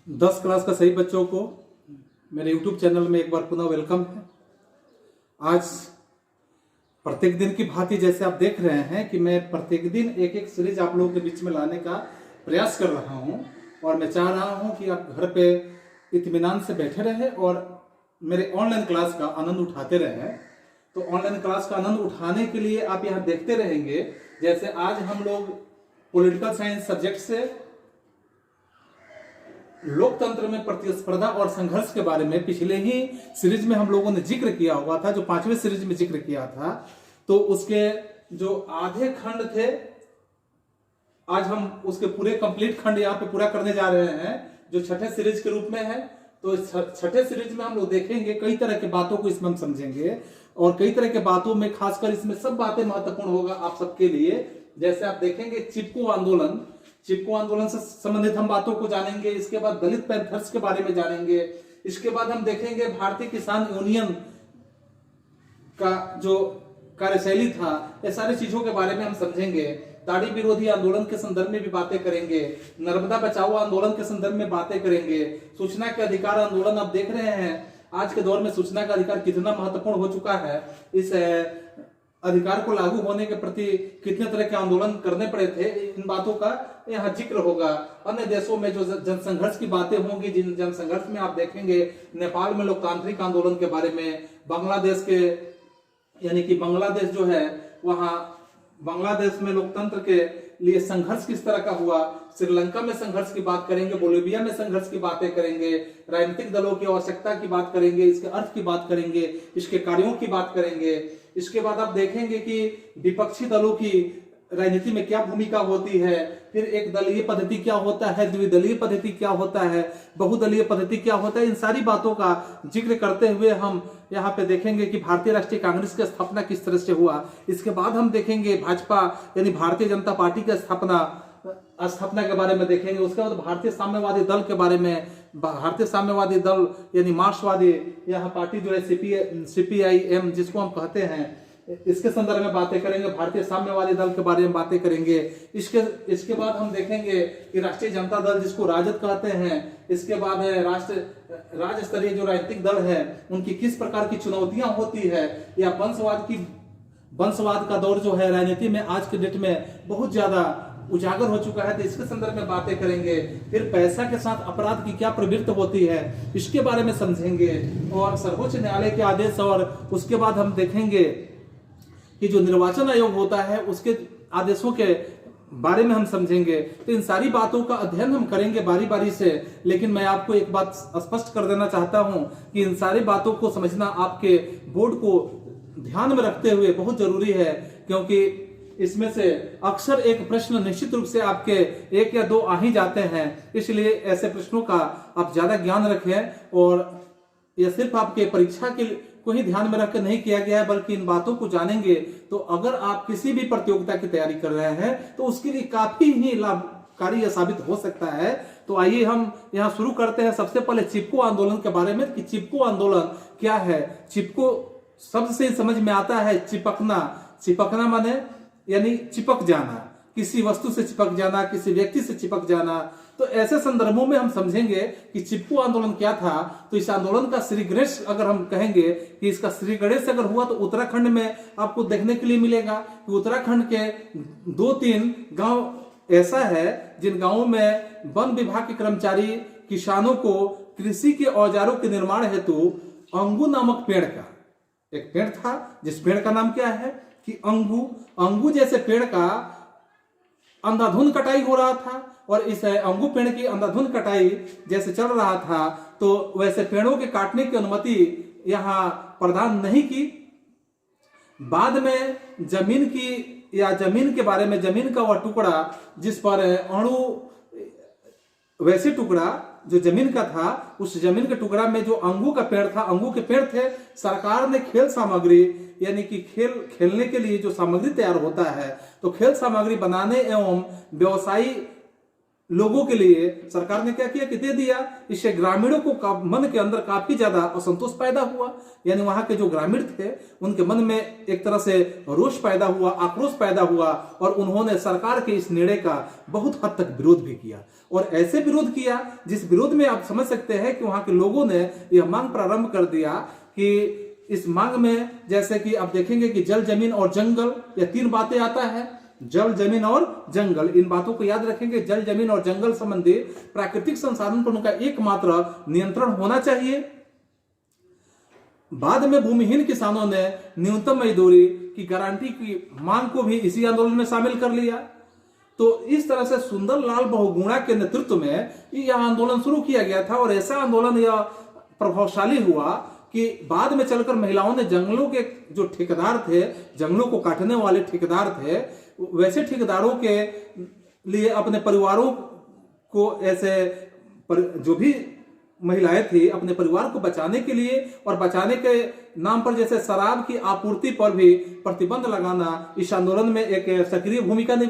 10 class का सही बच्चों को मेरे YouTube चैनल में एक बार पुनः वेलकम है। आज प्रत्येक दिन की भांति जैसे आप देख रहे हैं कि मैं प्रत्येक दिन एक एक सीरीज आप लोगों के बीच में लाने का प्रयास कर रहा हूं और मैं चाह रहा हूं कि आप घर पे इत्मीनान से बैठे रहें और मेरे ऑनलाइन क्लास का आनंद उठाते रहें। तो ऑनलाइन क्लास का आनंद उठाने के लिए आप यहाँ देखते रहेंगे। जैसे आज हम लोग पॉलिटिकल साइंस सब्जेक्ट से लोकतंत्र में प्रतिस्पर्धा और संघर्ष के बारे में पिछले ही सीरीज में हम लोगों ने जिक्र किया हुआ था, जो 5वें सीरीज में जिक्र किया था। तो उसके जो आधे खंड थे आज हम उसके पूरे कंप्लीट खंड यहाँ पे पूरा करने जा रहे हैं, जो छठे सीरीज के रूप में है। तो छठे सीरीज में हम लोग देखेंगे कई तरह की बातों को इसमें हम समझेंगे और कई तरह के बातों में खासकर इसमें सब बातें महत्वपूर्ण होगा आप सबके लिए। जैसे आप देखेंगे चिपको आंदोलन से संबंधित हम बातों को जानेंगे। इसके बाद दलित पैंथर्स के बारे में जानेंगे। इसके बाद हम देखेंगे भारतीय किसान यूनियन का जो कार्यशैली था, ये सारी चीजों के बारे में हम समझेंगे। दाढ़ी विरोधी आंदोलन के संदर्भ में भी बातें करेंगे। नर्मदा बचाओ आंदोलन के संदर्भ में बातें करेंगे। सूचना के अधिकार आंदोलन आप देख रहे हैं आज के दौर में सूचना का अधिकार कितना महत्वपूर्ण हो चुका है। इस अधिकार को लागू होने के प्रति कितने तरह के आंदोलन करने पड़े थे, इन बातों का यहाँ जिक्र होगा। अन्य देशों में जो जनसंघर्ष की बातें होंगी, जिन जनसंघर्ष में आप देखेंगे नेपाल में लोकतांत्रिक आंदोलन के बारे में, बांग्लादेश के यानी कि बांग्लादेश जो है वहां बांग्लादेश में लोकतंत्र के लिए संघर्ष किस तरह का हुआ, श्रीलंका में संघर्ष की बात करेंगे, बोलिविया में संघर्ष की बातें करेंगे, राजनीतिक दलों की आवश्यकता की बात करेंगे, इसके अर्थ की बात करेंगे, इसके कार्यों की बात करेंगे। इसके बाद आप देखेंगे कि विपक्षी दलों की राजनीति में क्या भूमिका होती है, फिर एक दलीय पद्धति क्या होता है, द्विदलीय पद्धति क्या होता है, बहुदलीय पद्धति क्या होता है। इन सारी बातों का जिक्र करते हुए हम यहाँ पे देखेंगे कि भारतीय राष्ट्रीय कांग्रेस की स्थापना किस तरह से हुआ। इसके बाद हम देखेंगे भाजपा यानी भारतीय जनता पार्टी की स्थापना के बारे में देखेंगे। उसके बाद भारतीय साम्यवादी दल के बारे में, भारतीय साम्यवादी दल यानी मार्क्सवादी यह पार्टी जो है CPIM जिसको हम कहते हैं, इसके संदर्भ में बातें करेंगे। भारतीय साम्यवादी दल के बारे में बातें करेंगे। इसके बाद हम देखेंगे कि राष्ट्रीय जनता दल जिसको राजद कहते हैं, इसके बाद है राज्य स्तरीय जो राजनीतिक दल है उनकी किस प्रकार की चुनौतियां होती है, या वंशवाद का दौर जो है राजनीति में आज के डेट में बहुत ज्यादा उजागर हो चुका है, तो इसके संदर्भ में बातें करेंगे। फिर पैसा के साथ अपराध की क्या प्रवृत्ति होती है, इसके बारे में समझेंगे। और सर्वोच्च न्यायालय के आदेश और उसके बाद हम देखेंगे कि जो निर्वाचन आयोग होता है उसके आदेशों के बारे में हम समझेंगे। तो इन सारी बातों का अध्ययन हम करेंगे बारी बारी से। लेकिन मैं आपको एक बात स्पष्ट कर देना चाहता हूं कि इन सारी बातों को समझना आपके बोर्ड को ध्यान में रखते हुए बहुत जरूरी है, क्योंकि इसमें से अक्सर एक प्रश्न निश्चित रूप से आपके 1 या 2 आ ही जाते हैं। इसलिए ऐसे प्रश्नों का आप ज्यादा ज्ञान रखें। और यह सिर्फ आपके परीक्षा के को ही ध्यान में रखकर नहीं किया गया है, बल्कि इन बातों को जानेंगे तो अगर आप किसी भी प्रतियोगिता की तैयारी कर रहे हैं तो उसके लिए काफी ही लाभकारी साबित हो सकता है। तो आइए हम यहाँ शुरू करते हैं। सबसे पहले चिपको आंदोलन के बारे में कि चिपको आंदोलन क्या है। चिपको शब्द से समझ में आता है चिपकना माने यानी चिपक जाना, किसी वस्तु से चिपक जाना, किसी व्यक्ति से चिपक जाना। तो ऐसे संदर्भों में हम समझेंगे कि चिपको आंदोलन क्या था। तो इस आंदोलन का श्री गणेश अगर हम कहेंगे कि इसका श्री गणेश अगर हुआ तो उत्तराखंड में आपको देखने के लिए मिलेगा कि उत्तराखंड के 2-3 गांव ऐसा है जिन गांवों में वन विभाग के कर्मचारी किसानों को कृषि के औजारों के निर्माण हेतु अंगू नामक पेड़ का एक पेड़ था, जिस पेड़ का नाम क्या है कि अंगू जैसे पेड़ का अंधाधुंध कटाई हो रहा था। और इस अंगू पेड़ की अंधाधुंध कटाई जैसे चल रहा था तो वैसे पेड़ों के काटने की अनुमति यहाँ प्रदान नहीं की। बाद में जमीन के बारे में, जमीन का वह टुकड़ा जिस पर वैसे टुकड़ा जो जमीन का था, उस जमीन के टुकड़ा में जो अंगू का पेड़ था, अंगू के पेड़ थे, सरकार ने खेल सामग्री यानी कि खेलने के लिए जो सामग्री तैयार होता है, तो खेल सामग्री बनाने एवं व्यवसायी लोगों के लिए सरकार ने क्या किया कि दे दिया। इससे ग्रामीणों को मन के अंदर काफी ज्यादा असंतोष पैदा हुआ, यानी वहां के जो ग्रामीण थे उनके मन में एक तरह से रोष पैदा हुआ, आक्रोश पैदा हुआ, और उन्होंने सरकार के इस निर्णय का बहुत हद तक विरोध भी किया। और ऐसे विरोध किया जिस विरोध में आप समझ सकते हैं कि वहां के लोगों ने यह मांग प्रारंभ कर दिया कि इस मांग में जैसे कि आप देखेंगे कि जल, जमीन और जंगल, यह 3 बातें आता है। जल, जमीन और जंगल, इन बातों को याद रखेंगे। जल, जमीन और जंगल संबंधी प्राकृतिक संसाधन पर उनका एकमात्र नियंत्रण होना चाहिए। बाद में भूमिहीन किसानों ने न्यूनतम मजदूरी की गारंटी की मांग को भी इसी आंदोलन में शामिल कर लिया। तो इस तरह से सुंदरलाल बहुगुणा के नेतृत्व में यह आंदोलन शुरू किया गया था, और ऐसा आंदोलन यह प्रभावशाली हुआ कि बाद में चलकर महिलाओं ने जंगलों के जो ठेकेदार थे, जंगलों को काटने वाले ठेकेदार थे, वैसे ठेकेदारों के लिए अपने परिवारों को, ऐसे जो भी महिलाएं थी, अपने परिवार को बचाने के लिए और बचाने के नाम पर जैसे शराब की आपूर्ति पर भी प्रतिबंध लगाना, इस आंदोलन में एक सक्रिय भूमिका ने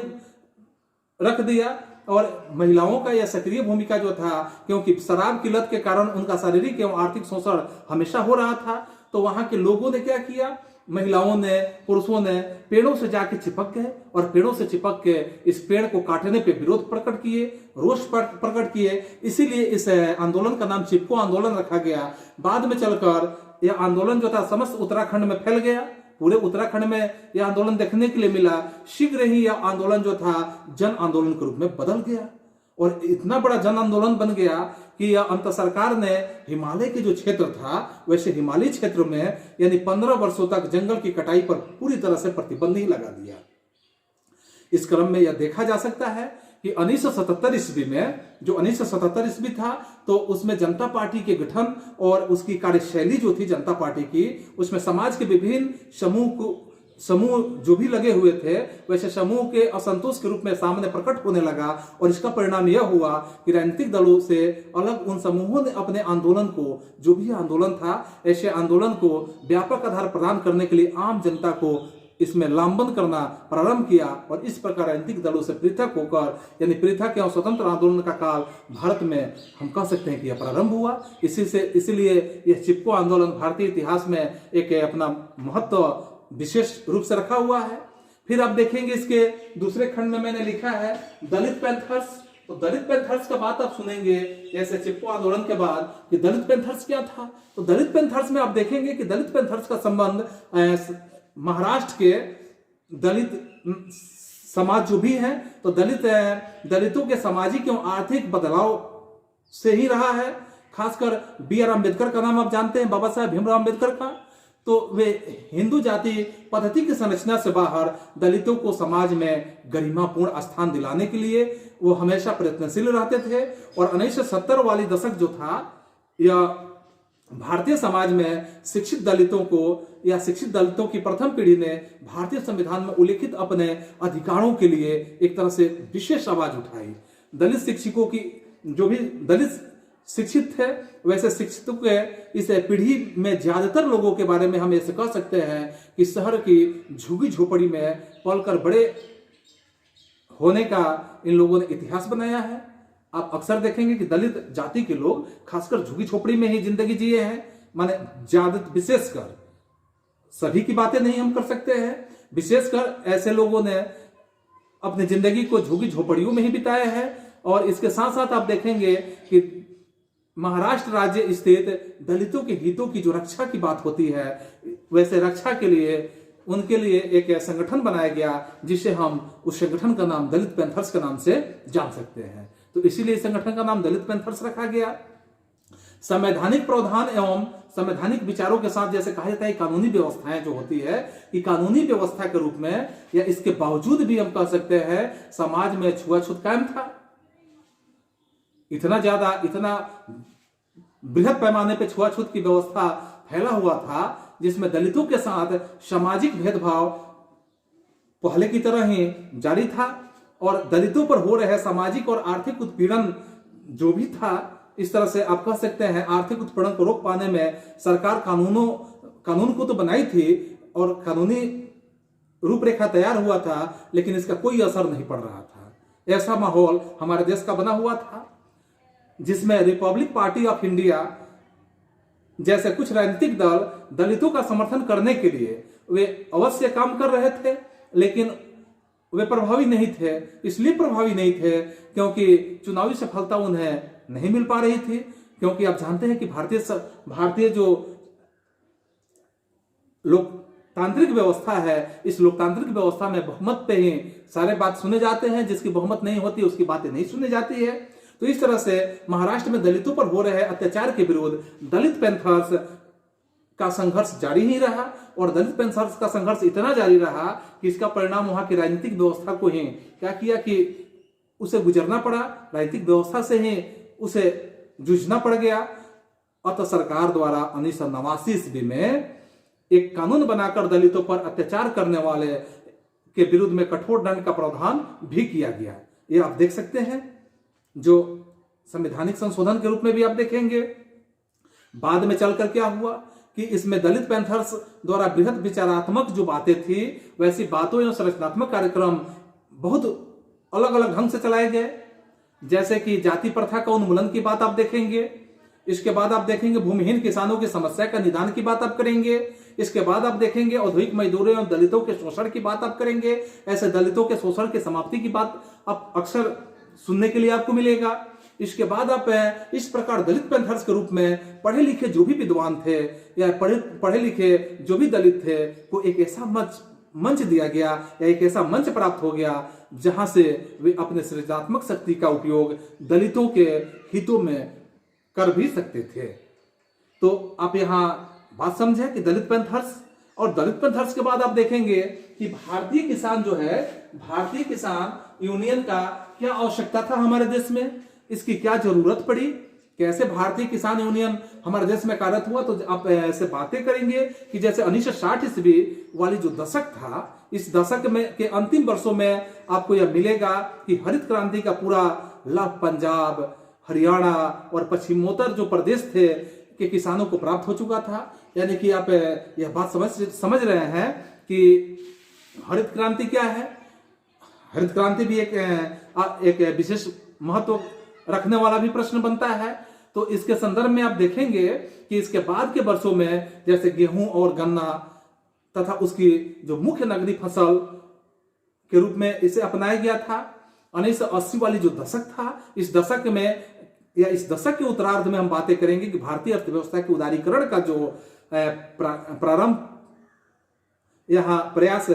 रख दिया। और महिलाओं का यह सक्रिय भूमिका जो था, क्योंकि शराब की लत के कारण उनका शारीरिक एवं आर्थिक शोषण हमेशा हो रहा था, तो वहां के लोगों ने क्या किया, महिलाओं ने, पुरुषों ने पेड़ों से जाके चिपक गए और पेड़ों से चिपक के इस पेड़ को काटने पे विरोध प्रकट किए, रोष प्रकट किए। इसीलिए इस आंदोलन का नाम चिपको आंदोलन रखा गया। बाद में चलकर यह आंदोलन जो था समस्त उत्तराखंड में फैल गया। पूरे उत्तराखंड में यह आंदोलन देखने के लिए मिला। शीघ्र ही यह आंदोलन जो था जन आंदोलन के रूप में बदल गया, और इतना बड़ा जन आंदोलन बन गया कि यह अंत सरकार ने हिमालय के जो क्षेत्र था, वैसे हिमालयी क्षेत्र में यानी 15 वर्षों तक जंगल की कटाई पर पूरी तरह से प्रतिबंध ही लगा दिया। इस क्रम में यह देखा जा सकता है कि 1977 ईस्वी में, जो 1977 ईस्वी था, तो उसमें जनता पार्टी के गठन और उसकी कार्यशैली जो थी जनता पार्टी की, उसमें समाज के विभिन्न समूह जो भी लगे हुए थे, वैसे समूह के असंतोष के रूप में सामने प्रकट होने लगा। और इसका परिणाम यह हुआ कि राजनीतिक दलों से अलग उन समूहों ने अपने आंदोलन को, जो भी आंदोलन था, ऐसे आंदोलन को व्यापक आधार प्रदान करने के लिए आम जनता को इसमें लामबंद करना प्रारंभ किया। और इस प्रकार राजनीतिक दलों से पृथक होकर, यानी पृथक एवं स्वतंत्र आंदोलन का काल भारत में हम कह सकते हैं कि यह प्रारंभ हुआ। इसीलिए यह चिपको आंदोलन भारतीय इतिहास में एक अपना महत्व विशेष रूप से रखा हुआ है। फिर आप देखेंगे इसके दूसरे खंड में मैंने लिखा है दलित पैंथर्स। तो दलित पैंथर्स का बात आप सुनेंगे जैसे चिपको आंदोलन के बाद कि दलित पैंथर्स क्या था। तो दलित पैंथर्स में आप देखेंगे कि दलित पैंथर्स का संबंध महाराष्ट्र के दलित समाज जो भी है, तो दलितों के सामाजिक एवं आर्थिक बदलाव से ही रहा है। खासकर B.R. अम्बेडकर का नाम आप जानते हैं, बाबा साहेब भीमराव अम्बेडकर का। तो वे हिंदू जाति पद्धति की संरचना से बाहर दलितों को समाज में गरिमापूर्ण स्थान दिलाने के लिए वो हमेशा प्रयत्नशील रहते थे। और 1970 वाली दशक जो था, यह भारतीय समाज में शिक्षित दलितों को, या शिक्षित दलितों की प्रथम पीढ़ी ने भारतीय संविधान में उल्लिखित अपने अधिकारों के लिए एक तरह से विशेष आवाज उठाई। दलित शिक्षकों की, जो भी दलित शिक्षित थे, वैसे शिक्षितों के इस पीढ़ी में ज्यादातर लोगों के बारे में हम ऐसे कह सकते हैं कि शहर की झुग्गी झोपड़ी में पलकर बड़े होने का इन लोगों ने इतिहास बनाया है। आप अक्सर देखेंगे कि दलित जाति के लोग खासकर झुग्गी झोपड़ी में ही जिंदगी जिए हैं। माने ज्यादा, विशेषकर सभी की बातें नहीं हम कर सकते हैं, विशेषकर ऐसे लोगों ने अपनी जिंदगी को झुग्गी झोपड़ियों में ही बिताया है। और इसके साथ साथ आप देखेंगे कि महाराष्ट्र राज्य स्थित दलितों के हितों की जो रक्षा की बात होती है, वैसे रक्षा के लिए उनके लिए एक संगठन बनाया गया, जिसे हम उस संगठन का नाम दलित पैंथर्स के नाम से जान सकते हैं। तो इसीलिए संगठन का नाम दलित पैंथर्स रखा गया। संवैधानिक प्रावधान एवं संवैधानिक विचारों के साथ, जैसे कहा जाता है कानूनी व्यवस्थाएं जो होती है, कि कानूनी व्यवस्था के रूप में या इसके बावजूद भी हम कह सकते हैं समाज में छुआछूत कायम था। इतना बृहद पैमाने पर छुआछूत की व्यवस्था फैला हुआ था, जिसमें दलितों के साथ सामाजिक भेदभाव पहले की तरह ही जारी था। और दलितों पर हो रहे सामाजिक और आर्थिक उत्पीड़न जो भी था, इस तरह से आप कह सकते हैं आर्थिक उत्पीड़न को रोक पाने में सरकार कानून को तो बनाई थी और कानूनी रूपरेखा तैयार हुआ था, लेकिन इसका कोई असर नहीं पड़ रहा था। ऐसा माहौल हमारे देश का बना हुआ था, जिसमें रिपब्लिक पार्टी ऑफ इंडिया जैसे कुछ राजनीतिक दल दलितों का समर्थन करने के लिए वे अवश्य काम कर रहे थे, लेकिन वे प्रभावी नहीं थे। इसलिए प्रभावी नहीं थे क्योंकि चुनावी सफलता उन्हें नहीं मिल पा रही थी, क्योंकि आप जानते हैं कि भारतीय जो लोकतांत्रिक व्यवस्था है, इस लोकतांत्रिक व्यवस्था में बहुमत पे ही सारे बात सुने जाते हैं, जिसकी बहुमत नहीं होती उसकी बातें नहीं सुनी जाती है। तो इस तरह से महाराष्ट्र में दलितों पर हो रहे अत्याचार के विरुद्ध दलित पैंथर्स का संघर्ष जारी ही रहा, और दलित पैंथर्स का संघर्ष इतना जारी रहा कि इसका परिणाम वहां की राजनीतिक व्यवस्था को ही क्या किया कि उसे गुजरना पड़ा, राजनीतिक व्यवस्था से ही उसे जूझना पड़ गया। अतः सरकार द्वारा 1989 ईस्वी में एक कानून बनाकर दलितों पर अत्याचार करने वाले के विरुद्ध में कठोर दंड का प्रावधान भी किया गया। ये आप देख सकते हैं, जो संवैधानिक संशोधन के रूप में भी आप देखेंगे। बाद में चलकर क्या हुआ कि इसमें दलित पैंथर्स द्वारा बृहद विचारात्मक जो बातें थी, वैसी बातों एवं संरचनात्मक कार्यक्रम बहुत अलग अलग ढंग से चलाए गए। जैसे कि जाति प्रथा का उन्मूलन की बात आप देखेंगे, इसके बाद आप देखेंगे भूमिहीन किसानों की समस्या का निदान की बात आप करेंगे, इसके बाद आप देखेंगे औद्योगिक मजदूरों एवं दलितों के शोषण की बात आप करेंगे। ऐसे दलितों के शोषण की समाप्ति की बात आप अक्सर सुनने के लिए आपको मिलेगा। इसके बाद आप इस प्रकार दलित पैंथर्स के रूप में पढ़े लिखे जो भी विद्वान थे या पढ़े लिखे जो भी दलित थे को एक ऐसा मंच दिया गया या एक ऐसा मंच प्राप्त हो गया जहां से वे अपने सृजनात्मक शक्ति का उपयोग दलितों के हितों में कर भी सकते थे। तो आप यहाँ बात समझे कि दलित पैंथर्स, और दलित पैंथर्स के बाद आप देखेंगे कि भारतीय किसान जो है, भारतीय किसान यूनियन का क्या आवश्यकता था हमारे देश में, इसकी क्या जरूरत पड़ी, कैसे भारतीय किसान यूनियन हमारे देश में कार्यरत हुआ। तो आप ऐसे बातें करेंगे कि जैसे 1960 ईस्वी वाली जो दशक था, इस दशक में के अंतिम वर्षों में आपको यह मिलेगा कि हरित क्रांति का पूरा लाभ पंजाब, हरियाणा और पश्चिमोत्तर जो प्रदेश थे के किसानों को प्राप्त हो चुका था। यानी कि आप यह बात समझ रहे हैं कि हरित क्रांति क्या है। हरित क्रांति भी एक विशेष महत्व रखने वाला भी प्रश्न बनता है। तो इसके संदर्भ में आप देखेंगे कि इसके बाद के वर्षों में जैसे गेहूं और गन्ना तथा उसकी जो मुख्य नगदी फसल के रूप में इसे अपनाया गया था। 1980 वाली जो दशक था, इस दशक में या इस दशक के उत्तरार्ध में हम बातें करेंगे कि भारतीय अर्थव्यवस्था के उदारीकरण का जो प्रारंभ यहाँ प्रयास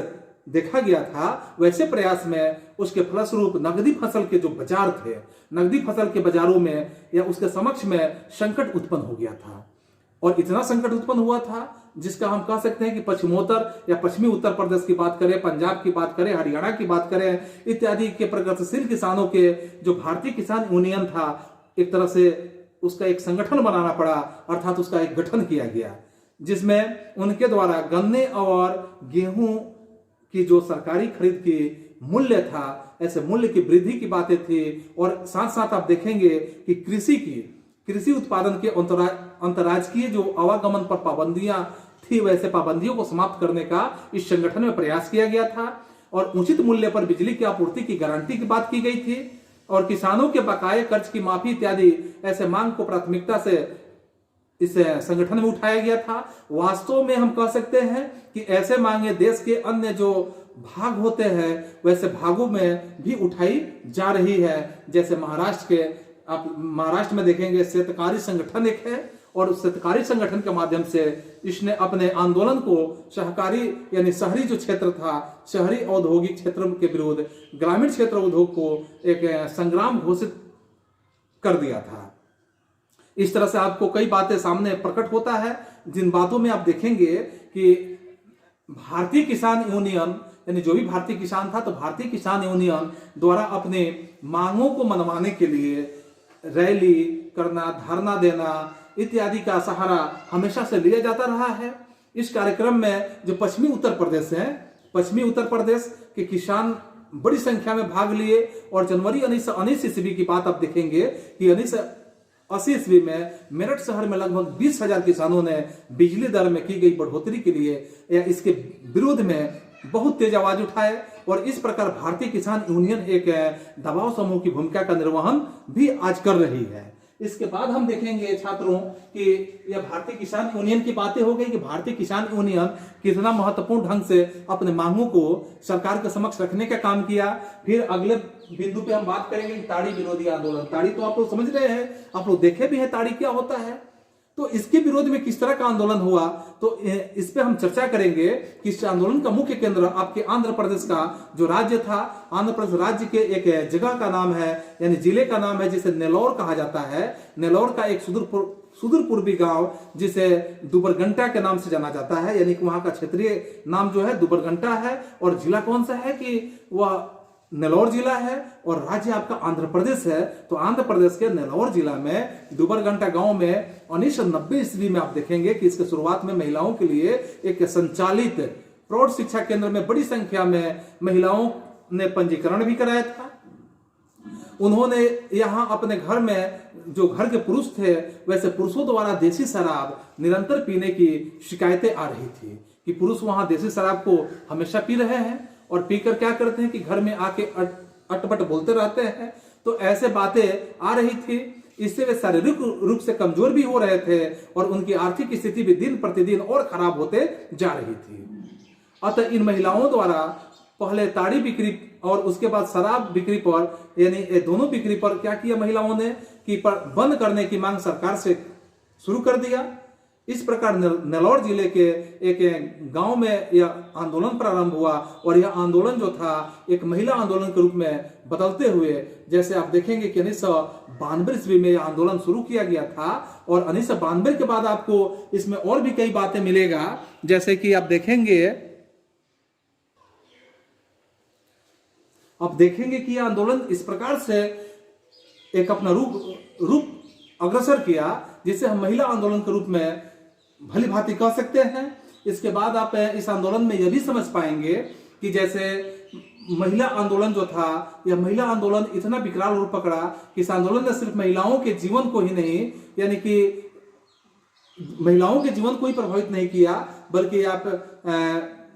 देखा गया था, वैसे प्रयास में उसके फलस्वरूप नगदी फसल के जो बाजार थे, नगदी फसल के बाजारों में या उसके समक्ष में संकट उत्पन्न हो गया था। और इतना संकट उत्पन्न हुआ था जिसका हम कह सकते हैं कि पश्चिमोत्तर या पश्चिमी उत्तर प्रदेश की बात करें, पंजाब की बात करें, हरियाणा की बात करें इत्यादि के प्रगतिशील किसानों के जो भारतीय किसान यूनियन था, एक तरह से उसका एक संगठन बनाना पड़ा, अर्थात उसका एक गठन किया गया, जिसमें उनके द्वारा गन्ने और गेहूं की जो सरकारी खरीद की मूल्य था, ऐसे मूल्य की वृद्धि की बातें थी। और साथ साथ आप देखेंगे कि कृषि उत्पादन के अंतर्राज्यीय जो आवागमन पर पाबंदियां थी, वैसे पाबंदियों को समाप्त करने का इस संगठन में प्रयास किया गया था। और उचित मूल्य पर बिजली की आपूर्ति की गारंटी की बात की गई थी, और किसानों के बकाये कर्ज की माफी इत्यादि ऐसे मांग को प्राथमिकता से इस संगठन में उठाया गया था। वास्तव में हम कह सकते हैं कि ऐसे मांगे देश के अन्य जो भाग होते हैं वैसे भागों में भी उठाई जा रही है। जैसे आप महाराष्ट्र में देखेंगे शेतकारी संगठन एक है, और उस शेतकारी संगठन के माध्यम से इसने अपने आंदोलन को सहकारी यानी शहरी जो क्षेत्र था, शहरी औद्योगिक क्षेत्र के विरुद्ध ग्रामीण क्षेत्र उद्योग को एक संग्राम घोषित कर दिया था। इस तरह से आपको कई बातें सामने प्रकट होता है, जिन बातों में आप देखेंगे कि भारतीय किसान यूनियन यानी जो भी भारतीय किसान था, तो भारतीय किसान यूनियन द्वारा अपने मांगों को मनवाने के लिए रैली करना, धरना देना इत्यादि का सहारा हमेशा से लिया जाता रहा है। इस कार्यक्रम में जो पश्चिमी उत्तर प्रदेश है, पश्चिमी उत्तर प्रदेश के किसान बड़ी संख्या में भाग लिए। और जनवरी 1919 ईस्वी की बात आप देखेंगे कि 1980 ईस्वी में मेरठ शहर में लगभग 20,000 किसानों ने बिजली दर में की गई बढ़ोतरी के लिए या इसके विरोध में बहुत तेज आवाज उठाए और इस प्रकार भारतीय किसान यूनियन एक दबाव समूह की भूमिका का निर्वहन भी आज कर रही है। इसके बाद हम देखेंगे छात्रों कि यह भारतीय किसान यूनियन की बातें हो गई कि भारतीय किसान यूनियन कितना महत्वपूर्ण ढंग से अपने मांगों को सरकार के समक्ष रखने का काम किया। फिर अगले बिंदु पे हम बात करेंगे कि ताड़ी विरोधी आंदोलन। ताड़ी तो आप लोग समझ रहे हैं, आप लोग देखे भी है ताड़ी क्या होता है, तो इसके विरोध में किस तरह का आंदोलन हुआ, तो इस पे हम चर्चा करेंगे कि इस आंदोलन का मुख्य केंद्र आपके आंध्र प्रदेश का जो राज्य था, आंध्र प्रदेश राज्य के एक जगह का नाम है यानी जिले का नाम है जिसे नेल्लौर कहा जाता है। नेल्लौर का एक सुदूर पूर्वी गांव जिसे दुबरगंटा के नाम से जाना जाता है, यानी कि वहां का क्षेत्रीय नाम जो है दुबरगंटा है और जिला कौन सा है कि वह नेल्लौर जिला है और राज्य आपका आंध्र प्रदेश है। तो आंध्र प्रदेश के नेल्लौर जिला में दुबरगंटा गांव में 1990 ईस्वी में आप देखेंगे कि इसके शुरुआत में महिलाओं के लिए एक संचालित प्रौढ़ शिक्षा केंद्र में बड़ी संख्या में महिलाओं ने पंजीकरण भी कराया था। उन्होंने यहाँ अपने घर में जो घर के पुरुष थे वैसे पुरुषों द्वारा देसी शराब निरंतर पीने की शिकायतें आ रही थी कि पुरुष वहां देसी शराब को हमेशा पी रहे हैं और पीकर क्या करते हैं कि घर में आके अटपट बोलते रहते हैं। तो ऐसे बातें आ रही थी, इससे वे शारीरिक रूप से कमजोर भी हो रहे थे और उनकी आर्थिक स्थिति भी दिन प्रतिदिन और खराब होते जा रही थी। अतः इन महिलाओं द्वारा पहले ताड़ी बिक्री और उसके बाद शराब बिक्री पर यानी दोनों बिक्री पर क्या किया महिलाओं ने कि बंद करने की मांग सरकार से शुरू कर दिया। इस प्रकार नेल्लौर जिले के एक गांव में यह आंदोलन प्रारंभ हुआ और यह आंदोलन जो था एक महिला आंदोलन के रूप में बदलते हुए, जैसे आप देखेंगे कि 1992 ईस्वी में यह आंदोलन शुरू किया गया था और 1992 के बाद आपको इसमें और भी कई बातें मिलेगा। जैसे कि आप देखेंगे कि यह आंदोलन इस प्रकार से एक अपना रूप अग्रसर किया जिसे हम महिला आंदोलन के रूप में भली भांति कह सकते हैं। इसके बाद आप इस आंदोलन में यह भी समझ पाएंगे कि जैसे महिला आंदोलन जो था, यह महिला आंदोलन इतना विकराल रूप पकड़ा कि इस आंदोलन ने सिर्फ महिलाओं के जीवन को ही नहीं, यानी कि महिलाओं के जीवन को ही प्रभावित नहीं किया, बल्कि आप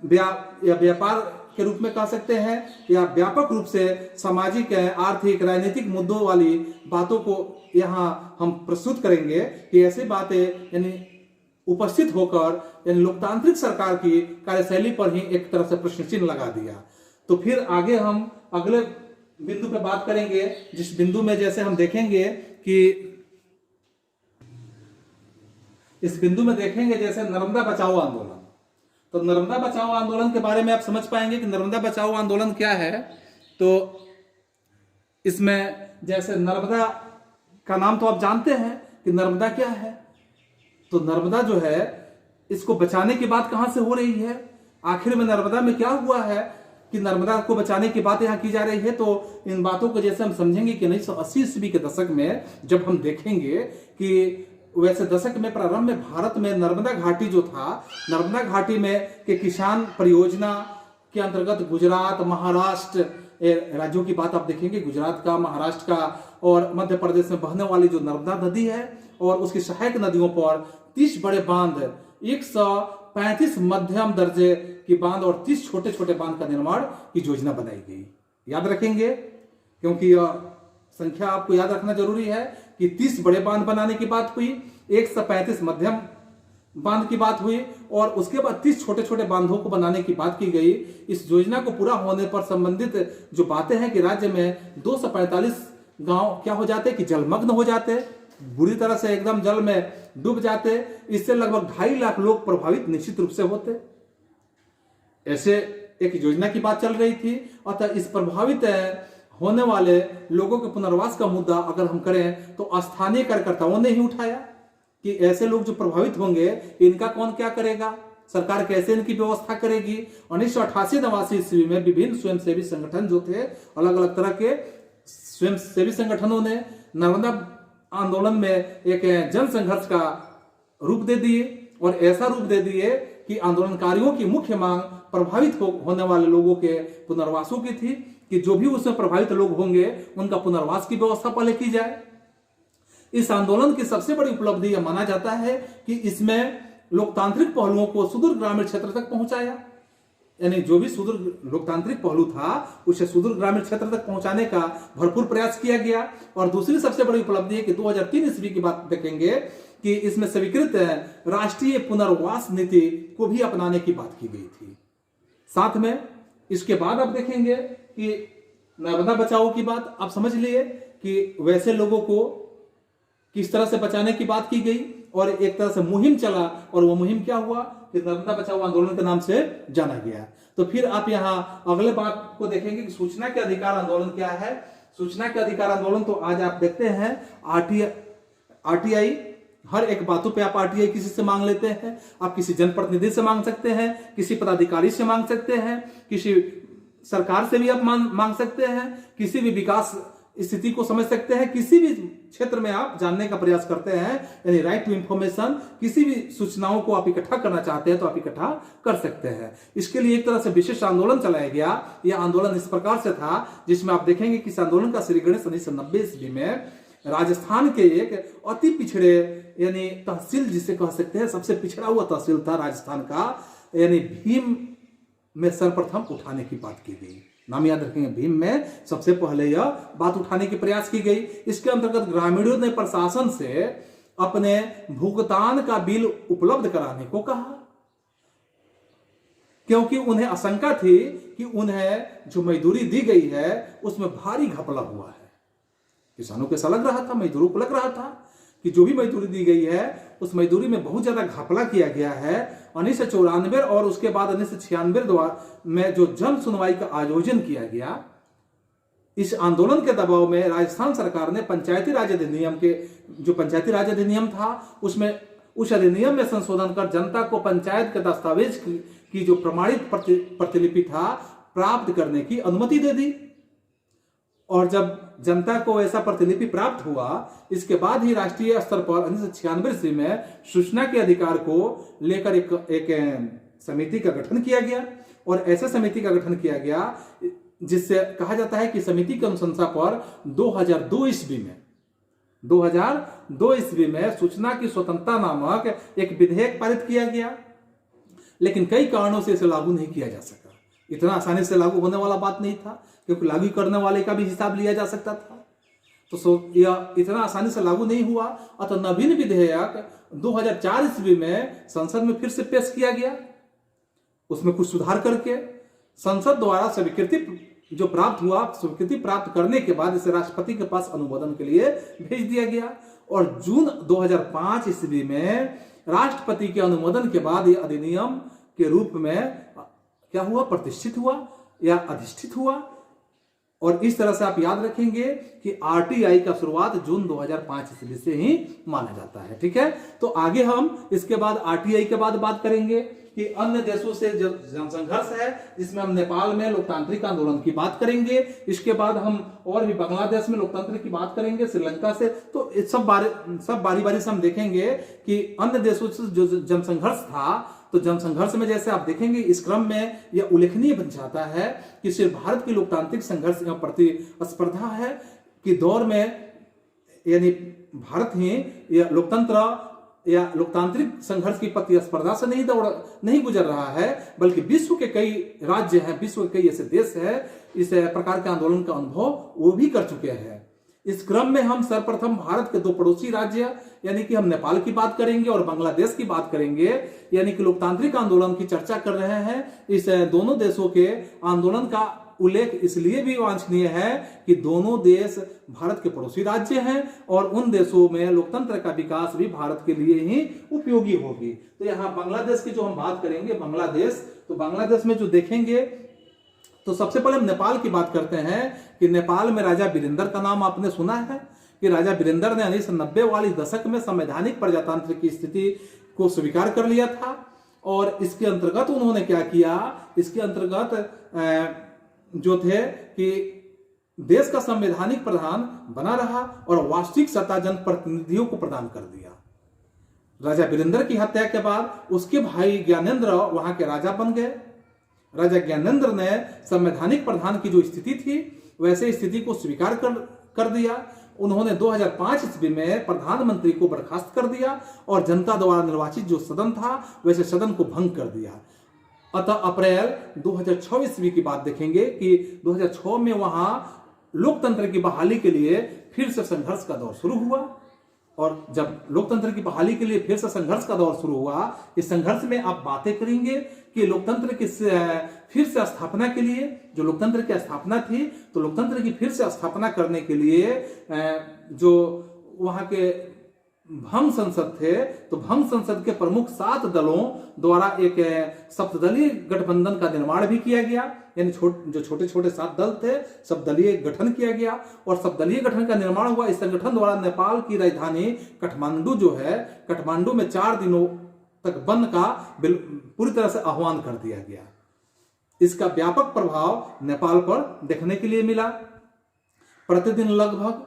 व्यापार के रूप में कह सकते हैं या व्यापक रूप से सामाजिक, आर्थिक, राजनीतिक मुद्दों वाली बातों को यहाँ हम प्रस्तुत करेंगे कि ऐसी बातें यानी उपस्थित होकर यानी लोकतांत्रिक सरकार की कार्यशैली पर ही एक तरह से प्रश्न चिन्ह लगा दिया। तो फिर आगे हम अगले बिंदु पे बात करेंगे, जिस बिंदु में जैसे हम देखेंगे कि इस बिंदु में देखेंगे जैसे नर्मदा बचाओ आंदोलन। तो नर्मदा बचाओ आंदोलन के बारे में आप समझ पाएंगे कि नर्मदा बचाओ आंदोलन क्या है। तो इसमें जैसे नर्मदा का नाम तो आप जानते हैं कि नर्मदा क्या है। तो नर्मदा जो है इसको बचाने की बात कहां से हो रही है, आखिर में नर्मदा में क्या हुआ है कि नर्मदा को बचाने की बात यहां की जा रही है। तो इन बातों को जैसे हम समझेंगे कि 1980 ईस्वी के दशक में जब हम देखेंगे कि वैसे दशक में प्रारंभ में भारत में नर्मदा घाटी जो था, नर्मदा घाटी में के किसान परियोजना के अंतर्गत गुजरात, महाराष्ट्र राज्यों की बात आप देखेंगे, गुजरात का, महाराष्ट्र का और मध्य प्रदेश में बहने वाली जो नर्मदा नदी है और उसकी सहायक नदियों पर 30 बड़े बांध, 135 मध्यम दर्जे की बांध और 30 छोटे छोटे बांध का निर्माण की योजना बनाई गई। याद रखेंगे क्योंकि यह संख्या आपको याद रखना जरूरी है कि 30 बड़े बांध बनाने की बात हुई, 135 मध्यम बांध की बात हुई और उसके बाद 30 छोटे छोटे बांधों को बनाने की बात की गई। इस योजना को पूरा होने पर संबंधित जो बातें हैं कि राज्य में 245 गांव क्या हो जाते कि जलमग्न हो जाते, बुरी तरह से एकदम जल में डूब जाते। इससे लगभग 2.5 लाख लोग प्रभावित निश्चित रूप से होते। ऐसे एक योजना की बात चल रही थी। अतः इस प्रभावित होने वाले लोगों के पुनर्वास का मुद्दा अगर हम करें तो स्थानीय कार्यकर्ताओं ने ही उठाया कि ऐसे लोग जो प्रभावित होंगे इनका कौन क्या करेगा, सरकार कैसे इनकी व्यवस्था करेगी। 1988-89 ईस्वी में विभिन्न स्वयंसेवी संगठन जो थे, अलग अलग तरह के स्वयंसेवी संगठनों ने नर्मदा आंदोलन में एक जन संघर्ष का रूप दे दिए और ऐसा रूप दे दिए कि आंदोलनकारियों की मुख्य मांग प्रभावित होने वाले लोगों के पुनर्वासों की थी कि जो भी उसमें प्रभावित लोग होंगे उनका पुनर्वास की व्यवस्था पहले की जाए। इस आंदोलन की सबसे बड़ी उपलब्धि यह माना जाता है कि इसमें लोकतांत्रिक पहलुओं को सुदूर ग्रामीण क्षेत्र तक पहुंचाया। यानी जो भी सुदूर लोकतांत्रिक पहलू था उसे सुदूर ग्रामीण क्षेत्र तक पहुंचाने का भरपूर प्रयास किया गया। और दूसरी सबसे बड़ी उपलब्धि है कि 2003 ईस्वी की बात देखेंगे कि इसमें स्वीकृत राष्ट्रीय पुनर्वास नीति को भी अपनाने की बात की गई थी। साथ में इसके बाद आप देखेंगे कि नर्मदा बचाओ की बात आप समझ लिए कि वैसे लोगों को किस तरह से बचाने की बात की गई और एक तरह से मुहिम चला, और वो मुहिम क्या हुआ कि नर्मदा बचाओ आंदोलन के नाम से जाना गया। तो फिर आप यहां अगले बात को देखेंगे कि सूचना के अधिकार आंदोलन क्या है। सूचना के अधिकार आंदोलन तो आज आप देखते हैं आरटीआई, हर एक बातों पे आप आरटीआई किसी से मांग लेते हैं। आप किसी जनप्रतिनिधि से मांग सकते हैं, किसी पदाधिकारी से मांग सकते हैं, किसी सरकार से भी आप मांग सकते हैं, किसी भी विकास स्थिति को समझ सकते हैं, किसी भी क्षेत्र में आप जानने का प्रयास करते हैं, यानी राइट टू इंफॉर्मेशन, किसी भी सूचनाओं को आप इकट्ठा करना चाहते हैं तो आप इकट्ठा कर सकते हैं। इसके लिए एक तरह से विशेष आंदोलन चलाया गया। यह आंदोलन इस प्रकार से था जिसमें आप देखेंगे कि इस आंदोलन का श्री गणेश 1990 ईस्वी में राजस्थान के एक अति पिछड़े यानी तहसील जिसे कह सकते हैं, सबसे पिछड़ा हुआ तहसील था राजस्थान का, यानी भीम में सर्वप्रथम उठाने की बात की गई। नाम याद रखेंगे, भीम में सबसे पहले यह बात उठाने की प्रयास की गई। इसके अंतर्गत ग्रामीणों ने प्रशासन से अपने भुगतान का बिल उपलब्ध कराने को कहा, क्योंकि उन्हें आशंका थी कि उन्हें जो मजदूरी दी गई है उसमें भारी घपला हुआ है। किसानों को ऐसा लग रहा था, मजदूरों को लग रहा था कि जो भी मजदूरी दी गई है उस मजदूरी में बहुत ज्यादा घपला किया गया है। 1994 और उसके बाद 1996 में जो जन सुनवाई का आयोजन किया गया, इस आंदोलन के दबाव में राजस्थान सरकार ने पंचायती राज अधिनियम के जो पंचायती राज अधिनियम था उसमें उस अधिनियम में संशोधन कर जनता को पंचायत के दस्तावेज की जो प्रमाणित प्रतिलिपि था प्राप्त करने की अनुमति दे दी। और जब जनता को ऐसा प्रतिलिपि प्राप्त हुआ, इसके बाद ही राष्ट्रीय स्तर पर 1996 ईस्वी में सूचना के अधिकार को लेकर एक समिति का गठन किया गया। और ऐसे समिति का गठन किया गया जिससे कहा जाता है कि समिति की अनुशंसा पर 2002 ईस्वी में सूचना की स्वतंत्रता नामक एक विधेयक पारित किया गया, लेकिन कई कारणों से इसे लागू नहीं किया जा सका। इतना आसानी से लागू होने वाला बात नहीं था, क्योंकि लागू करने वाले का भी हिसाब लिया जा सकता था। तो यह इतना आसानी से लागू नहीं हुआ। अतः नवीन विधेयक 2004 ईस्वी में संसद में फिर से पेश किया गया। उसमें कुछ सुधार करके संसद द्वारा स्वीकृति जो प्राप्त हुआ, स्वीकृति प्राप्त करने के बाद इसे राष्ट्रपति के पास अनुमोदन के लिए भेज दिया गया। और जून 2005 ईस्वी में राष्ट्रपति के अनुमोदन के बाद यह अधिनियम के रूप में क्या हुआ, प्रतिष्ठित हुआ या अधिष्ठित हुआ। और इस तरह से आप याद रखेंगे कि आरटीआई का शुरुआत जून 2005 ईस्वी से ही माना जाता है। ठीक है, तो आगे हम इसके बाद आरटीआई के बाद बात करेंगे कि अन्य देशों से जो जनसंघर्ष है, जिसमें हम नेपाल में लोकतांत्रिक आंदोलन की बात करेंगे। इसके बाद हम और भी बांग्लादेश में लोकतंत्र की बात करेंगे, श्रीलंका से। तो सब बारी बारी से हम देखेंगे कि अन्य देशों से जो जनसंघर्ष था, तो जनसंघर्ष में जैसे आप देखेंगे इस क्रम में यह उल्लेखनीय बन जाता है कि सिर्फ भारत की लोकतांत्रिक संघर्ष एवं प्रतिस्पर्धा है कि दौर में, यानी भारत ही यह लोकतंत्र या लोकतांत्रिक संघर्ष की प्रतिस्पर्धा से नहीं गुजर रहा है, बल्कि विश्व के कई राज्य हैं, विश्व के कई ऐसे देश हैं इस प्रकार के आंदोलन का अनुभव वो भी कर चुके हैं। इस क्रम में हम सर्वप्रथम भारत के दो पड़ोसी राज्य यानी कि हम नेपाल की बात करेंगे और बांग्लादेश की बात करेंगे, यानी कि लोकतांत्रिक आंदोलन की चर्चा कर रहे हैं। इस दोनों देशों के आंदोलन का उल्लेख इसलिए भी वांछनीय है कि दोनों देश भारत के पड़ोसी राज्य हैं और उन देशों में लोकतंत्र का विकास भी भारत के लिए ही उपयोगी होगी। तो यहाँ बांग्लादेश की जो हम बात करेंगे, बांग्लादेश में जो देखेंगे, तो सबसे पहले हम नेपाल की बात करते हैं कि नेपाल में राजा वीरेंद्र का नाम आपने सुना है कि राजा वीरेंद्र ने 1990 वाली दशक में संवैधानिक प्रजातंत्र की स्थिति को स्वीकार कर लिया था। और इसके अंतर्गत उन्होंने क्या किया, इसके अंतर्गत जो थे कि देश का संवैधानिक प्रधान बना रहा और वास्तविक सत्ता जनप्रतिनिधियों को प्रदान कर दिया। राजा वीरेंद्र की हत्या के बाद उसके भाई ज्ञानेंद्र वहां के राजा बन गए। राजा ज्ञानेंद्र ने संवैधानिक प्रधान की जो स्थिति थी वैसे स्थिति को स्वीकार कर दिया। उन्होंने 2005 ईस्वी में प्रधानमंत्री को बर्खास्त कर दिया और जनता द्वारा निर्वाचित जो सदन था वैसे सदन को भंग कर दिया। अतः अप्रैल 2006 ईस्वी की बात देखेंगे कि 2006 में वहां लोकतंत्र की बहाली के लिए फिर से संघर्ष का दौर शुरू हुआ। और जब लोकतंत्र की बहाली के लिए फिर से संघर्ष का दौर शुरू हुआ, इस संघर्ष में आप बातें करेंगे कि लोकतंत्र की फिर से स्थापना के लिए, जो लोकतंत्र की स्थापना थी, तो लोकतंत्र की फिर से स्थापना करने के लिए जो वहां के भंग संसद थे, तो भंग संसद के प्रमुख 7 दलों द्वारा एक सप्तदलीय गठबंधन का निर्माण भी किया गया। यानी जो छोटे छोटे 7 दल थे, सब दलीय गठन किया गया और सब दलीय गठन का निर्माण हुआ। इस संगठन द्वारा नेपाल की राजधानी काठमांडू जो है, काठमांडू में 4 दिनों तक बंद का पूरी तरह से आह्वान कर दिया गया। इसका व्यापक प्रभाव नेपाल पर देखने के लिए मिला। प्रतिदिन लगभग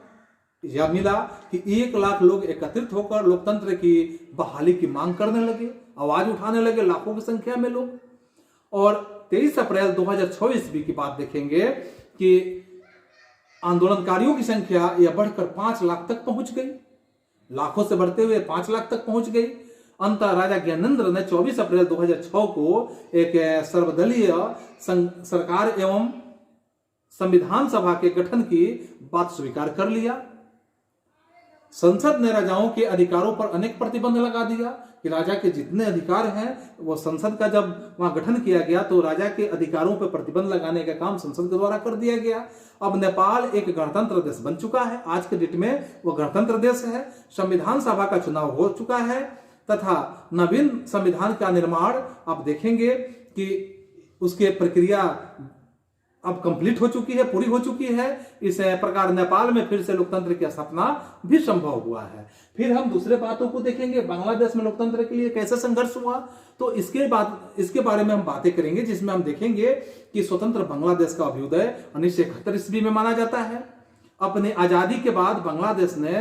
यह मिला कि 1 लाख लोग एकत्रित होकर लोकतंत्र की बहाली की मांग करने लगे, आवाज उठाने लगे, लाखों की संख्या में लोग। और 23 अप्रैल 2006 ईस्वी की बात देखेंगे कि आंदोलनकारियों की संख्या यह बढ़कर 5 लाख तक पहुंच गई, लाखों से बढ़ते हुए 5 लाख तक पहुंच गई। अंततः राजा ज्ञानेंद्र ने 24 अप्रैल 2006 को एक सर्वदलीय सरकार एवं संविधान सभा के गठन की बात स्वीकार कर लिया। संसद ने राजाओं के अधिकारों पर अनेक प्रतिबंध लगा दिया कि राजा के जितने अधिकार हैं, वो संसद का जब वहां गठन किया गया तो राजा के अधिकारों पर प्रतिबंध लगाने का काम संसद के द्वारा कर दिया गया। अब नेपाल एक गणतंत्र देश बन चुका है, आज के डेट में वो गणतंत्र देश है। संविधान सभा का चुनाव हो चुका है तथा नवीन संविधान का निर्माण आप देखेंगे कि उसके प्रक्रिया अब कंप्लीट हो चुकी है, पूरी हो चुकी है। इस प्रकार नेपाल में फिर से लोकतंत्र की स्थापना भी संभव हुआ है। फिर हम दूसरे बातों को देखेंगे, बांग्लादेश में लोकतंत्र के लिए कैसे संघर्ष हुआ, तो इसके बारे में हम बातें करेंगे, जिसमें हम देखेंगे कि स्वतंत्र बांग्लादेश का अभ्युदय 1971 ईस्वी में माना जाता है। अपनी आजादी के बाद बांग्लादेश ने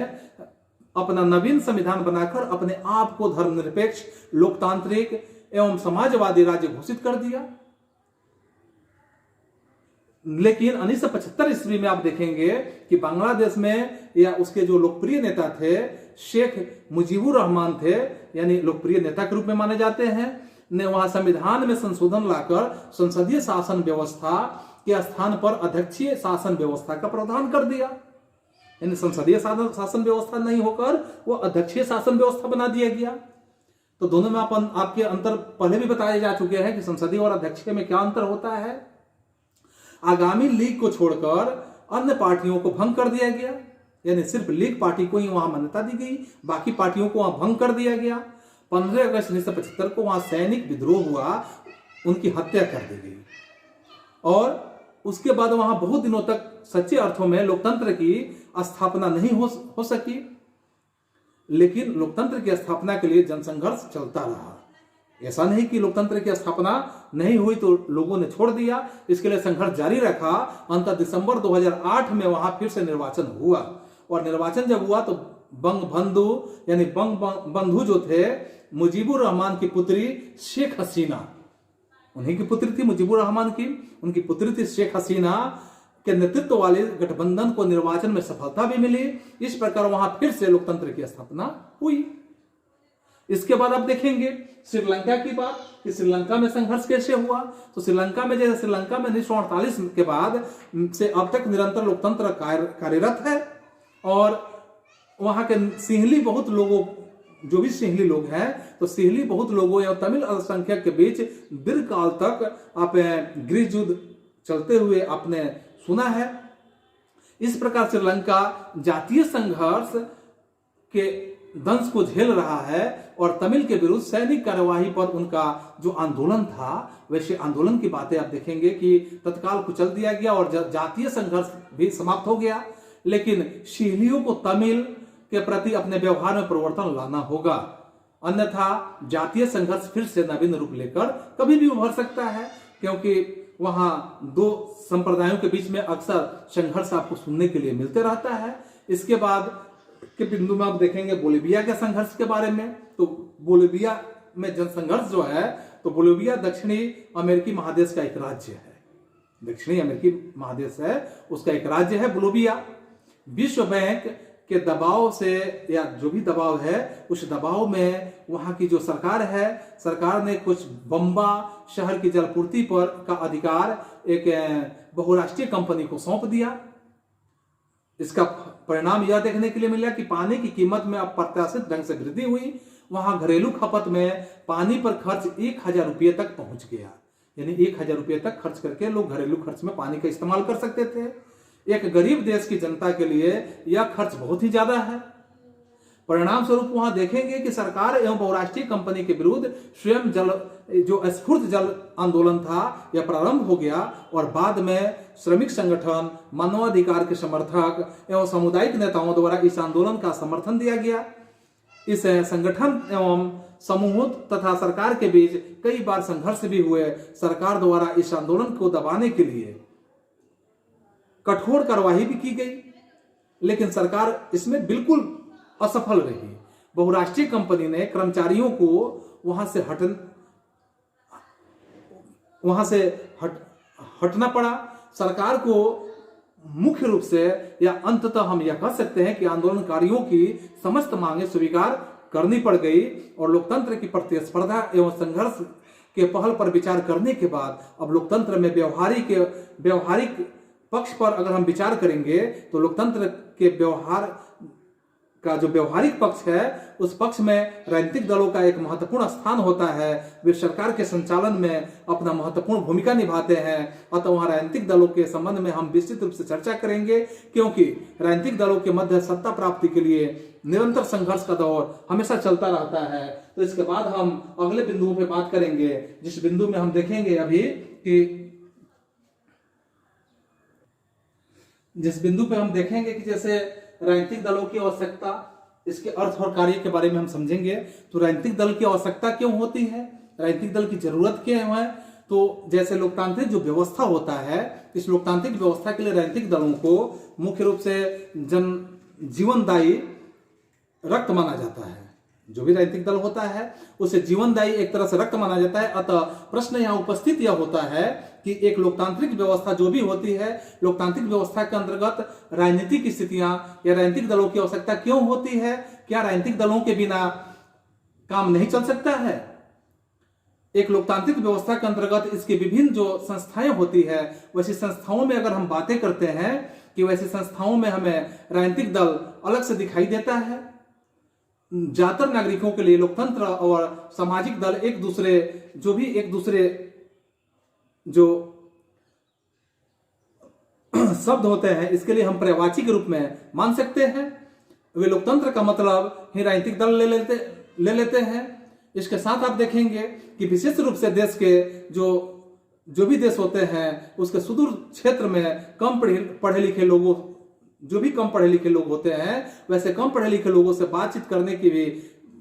अपना नवीन संविधान बनाकर अपने आप को धर्मनिरपेक्ष, लोकतांत्रिक एवं समाजवादी राज्य घोषित कर दिया। लेकिन 1975 ईस्वी में आप देखेंगे कि बांग्लादेश में या उसके जो लोकप्रिय नेता थे, शेख मुजीबुर रहमान थे, यानी लोकप्रिय नेता के रूप में माने जाते हैं, ने वहां संविधान में संशोधन लाकर संसदीय शासन व्यवस्था के स्थान पर अध्यक्षीय शासन व्यवस्था का प्रावधान कर दिया। यानी संसदीय शासन व्यवस्था नहीं होकर वो अध्यक्षीय शासन व्यवस्था बना दिया गया। तो दोनों में आपके अंतर पहले भी बताए जा चुके हैं कि संसदीय और अध्यक्षीय में क्या अंतर होता है। आगामी लीग को छोड़कर अन्य पार्टियों को भंग कर दिया गया, यानी सिर्फ लीग पार्टी को ही वहां मान्यता दी गई, बाकी पार्टियों को वहां भंग कर दिया गया। 15 अगस्त 1975 को वहां सैनिक विद्रोह हुआ, उनकी हत्या कर दी गई और उसके बाद वहां बहुत दिनों तक सच्चे अर्थों में लोकतंत्र की स्थापना नहीं हो सकी। लेकिन लोकतंत्र की स्थापना के लिए जनसंघर्ष चलता रहा। ऐसा नहीं कि लोकतंत्र की स्थापना नहीं हुई तो लोगों ने छोड़ दिया, इसके लिए संघर्ष जारी रखा। अंत दिसंबर 2008 में वहां फिर से निर्वाचन हुआ और निर्वाचन जब हुआ तो बंगबंधु यानी बंगबंधु जो थे मुजीबुर रहमान की पुत्री शेख हसीना, उन्हीं की पुत्री थी मुजीबुर रहमान की, उनकी पुत्री थी शेख हसीना के नेतृत्व वाले गठबंधन को निर्वाचन में सफलता भी मिली। इस प्रकार वहां फिर से लोकतंत्र की स्थापना हुई। इसके बाद आप देखेंगे श्रीलंका की बात कि श्रीलंका में संघर्ष कैसे हुआ। तो श्रीलंका में जैसे श्रीलंका में 1948 के बाद से अब तक निरंतर लोकतंत्र कार्यरत है और वहां के सिंहली बहुत लोगों, जो भी सिंहली लोग हैं, तो सिंहली बहुत लोगों या तमिल अल्पसंख्यक के बीच दीर्घकाल तक आप गृह युद्ध चलते हुए आपने सुना है। इस प्रकार श्रीलंका जातीय संघर्ष के दंश को झेल रहा है और तमिल के विरुद्ध सैनिक कार्यवाही पर उनका जो आंदोलन था, वैसे आंदोलन की बातें आप देखेंगे कि तत्काल कुचल दिया गया और जातीय संघर्ष भी समाप्त हो गया। लेकिन सिंहलियों को तमिल के प्रति अपने व्यवहार में परिवर्तन लाना होगा, अन्यथा जातीय संघर्ष फिर से नवीन रूप लेकर कभी भी उभर सकता है, क्योंकि वहां दो संप्रदायों के बीच में अक्सर संघर्ष आपको सुनने के लिए मिलते रहता है। इसके बाद के बिंदु में आप देखेंगे बोलिविया के संघर्ष के बारे में। तो बोलिविया में जनसंघर्ष जो है, तो बोलिविया दक्षिणी अमेरिकी महादेश का एक राज्य है, दक्षिणी अमेरिकी महादेश है, उसका एक राज्य है बोलिविया। विश्व बैंक के दबाव से, या जो भी दबाव है उस दबाव में वहां की जो सरकार है, सरकार ने कुछ बम्बा शहर की जलपूर्ति पर का अधिकार एक बहुराष्ट्रीय कंपनी को सौंप दिया। इसका परिणाम यह देखने के लिए मिला कि पानी की कीमत में अप्रत्याशित ढंग से वृद्धि हुई। वहां घरेलू खपत में पानी पर खर्च 1000 रुपये तक पहुंच गया, यानी 1000 रुपये तक खर्च करके लोग घरेलू खर्च में पानी का इस्तेमाल कर सकते थे। एक गरीब देश की जनता के लिए यह खर्च बहुत ही ज्यादा है। परिणाम स्वरूप वहां देखेंगे कि सरकार एवं बहुराष्ट्रीय कंपनी के विरुद्ध स्वयं जो स्फूर्त जल आंदोलन था यह प्रारंभ हो गया, और बाद में श्रमिक संगठन, मानवाधिकार के समर्थक एवं सामुदायिक नेताओं द्वारा इस आंदोलन का समर्थन दिया गया। इस संगठन एवं समूहों तथा सरकार के बीच कई बार संघर्ष भी हुए। सरकार द्वारा इस आंदोलन को दबाने के लिए कठोर कार्रवाई भी की गई, लेकिन सरकार इसमें बिल्कुल असफल रही। बहुराष्ट्रीय कंपनी ने कर्मचारियों को वहां से हटना पड़ा। सरकार को मुख्य रूप से या अंततः हम यह कह सकते हैं कि आंदोलनकारियों की समस्त मांगे स्वीकार करनी पड़ गई, और लोकतंत्र की प्रतिस्पर्धा एवं संघर्ष के पहल पर विचार करने के बाद अब लोकतंत्र में व्यवहारिक पक्ष पर अगर हम विचार करेंगे तो लोकतंत्र के व्यवहार का जो व्यवहारिक पक्ष है उस पक्ष में राजनीतिक दलों का एक महत्वपूर्ण स्थान होता है। वे सरकार के संचालन में अपना महत्वपूर्ण भूमिका निभाते हैं। अतः वहां राजनीतिक दलों के संबंध में हम विस्तृत रूप से चर्चा करेंगे, क्योंकि राजनीतिक दलों के मध्य सत्ता प्राप्ति के लिए निरंतर संघर्ष का दौर हमेशा चलता रहता है। तो इसके बाद हम अगले बिंदुओं पर बात करेंगे, जिस बिंदु में हम देखेंगे अभी कि जिस बिंदु पे हम देखेंगे कि जैसे राजनीतिक दलों की आवश्यकता, इसके अर्थ और कार्य के बारे में हम समझेंगे। तो राजनीतिक दल की आवश्यकता क्यों होती है, राजनीतिक दल की जरूरत क्यों है। तो जैसे लोकतांत्रिक जो व्यवस्था होता है, इस लोकतांत्रिक व्यवस्था के लिए राजनीतिक दलों को मुख्य रूप से जीवनदायी रक्त माना जाता है। जो भी राजनीतिक दल होता है उसे जीवनदायी एक तरह से रक्त माना जाता है। अतः प्रश्न यहाँ उपस्थित यह होता है कि एक लोकतांत्रिक व्यवस्था जो भी होती है, लोकतांत्रिक व्यवस्था के अंतर्गत राजनीतिक स्थितियां या राजनीतिक दलों की आवश्यकता क्यों होती है। क्या राजनीतिक दलों के बिना काम नहीं चल सकता है। एक लोकतांत्रिक व्यवस्था के अंतर्गत इसकी विभिन्न जो संस्थाएं होती है, वैसी संस्थाओं में अगर हम बातें करते हैं कि वैसी संस्थाओं में हमें राजनीतिक दल अलग से दिखाई देता है। ज्यादातर नागरिकों के लिए लोकतंत्र और सामाजिक दल एक दूसरे जो शब्द होते हैं, इसके लिए हम पर्यायवाची के रूप में मान सकते हैं। वे लोकतंत्र का मतलब ही राजनीतिक दल ले लेते हैं। इसके साथ आप देखेंगे कि विशेष रूप से देश के जो भी देश होते हैं उसके सुदूर क्षेत्र में कम पढ़े लिखे लोगों, जो भी कम पढ़े लिखे लोग होते हैं, वैसे कम पढ़े लिखे लोगों से बातचीत करने की भी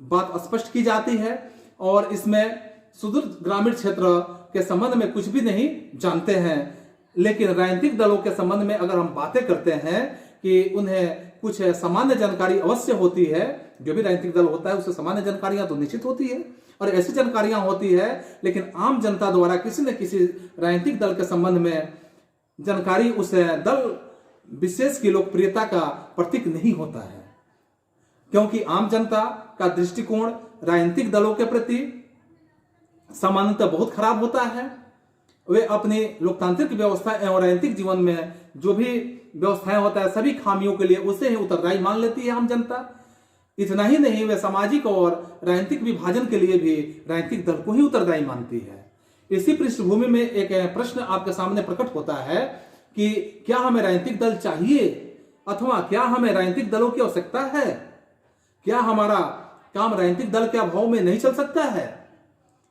बात स्पष्ट की जाती है, और इसमें सुदूर ग्रामीण क्षेत्र के संबंध में कुछ भी नहीं जानते हैं। लेकिन राजनीतिक दलों के संबंध में अगर हम बातें करते हैं कि उन्हें कुछ सामान्य जानकारी अवश्य होती है। जो भी राजनीतिक दल होता है उसे सामान्य जानकारियां तो निश्चित होती है, और ऐसी जानकारियां होती है, लेकिन आम जनता द्वारा किसी न किसी राजनीतिक दल के संबंध में जानकारी उस दल विशेष की लोकप्रियता का प्रतीक नहीं होता है, क्योंकि आम जनता का दृष्टिकोण राजनीतिक दलों के प्रति सामान्यतः बहुत खराब होता है। वे अपनी लोकतांत्रिक व्यवस्था एवं राजनीतिक जीवन में जो भी व्यवस्थाएं होता है सभी खामियों के लिए उसे ही उत्तरदायी मान लेती है आम जनता। इतना ही नहीं, वे सामाजिक और राजनीतिक विभाजन के लिए भी राजनीतिक दल को ही उत्तरदायी मानती है। इसी पृष्ठभूमि में एक प्रश्न आपके सामने प्रकट होता है कि क्या हमें राजनीतिक दल चाहिए, अथवा क्या हमें राजनीतिक दलों की आवश्यकता है। क्या हमारा काम राजनीतिक दल के अभाव में नहीं चल सकता है।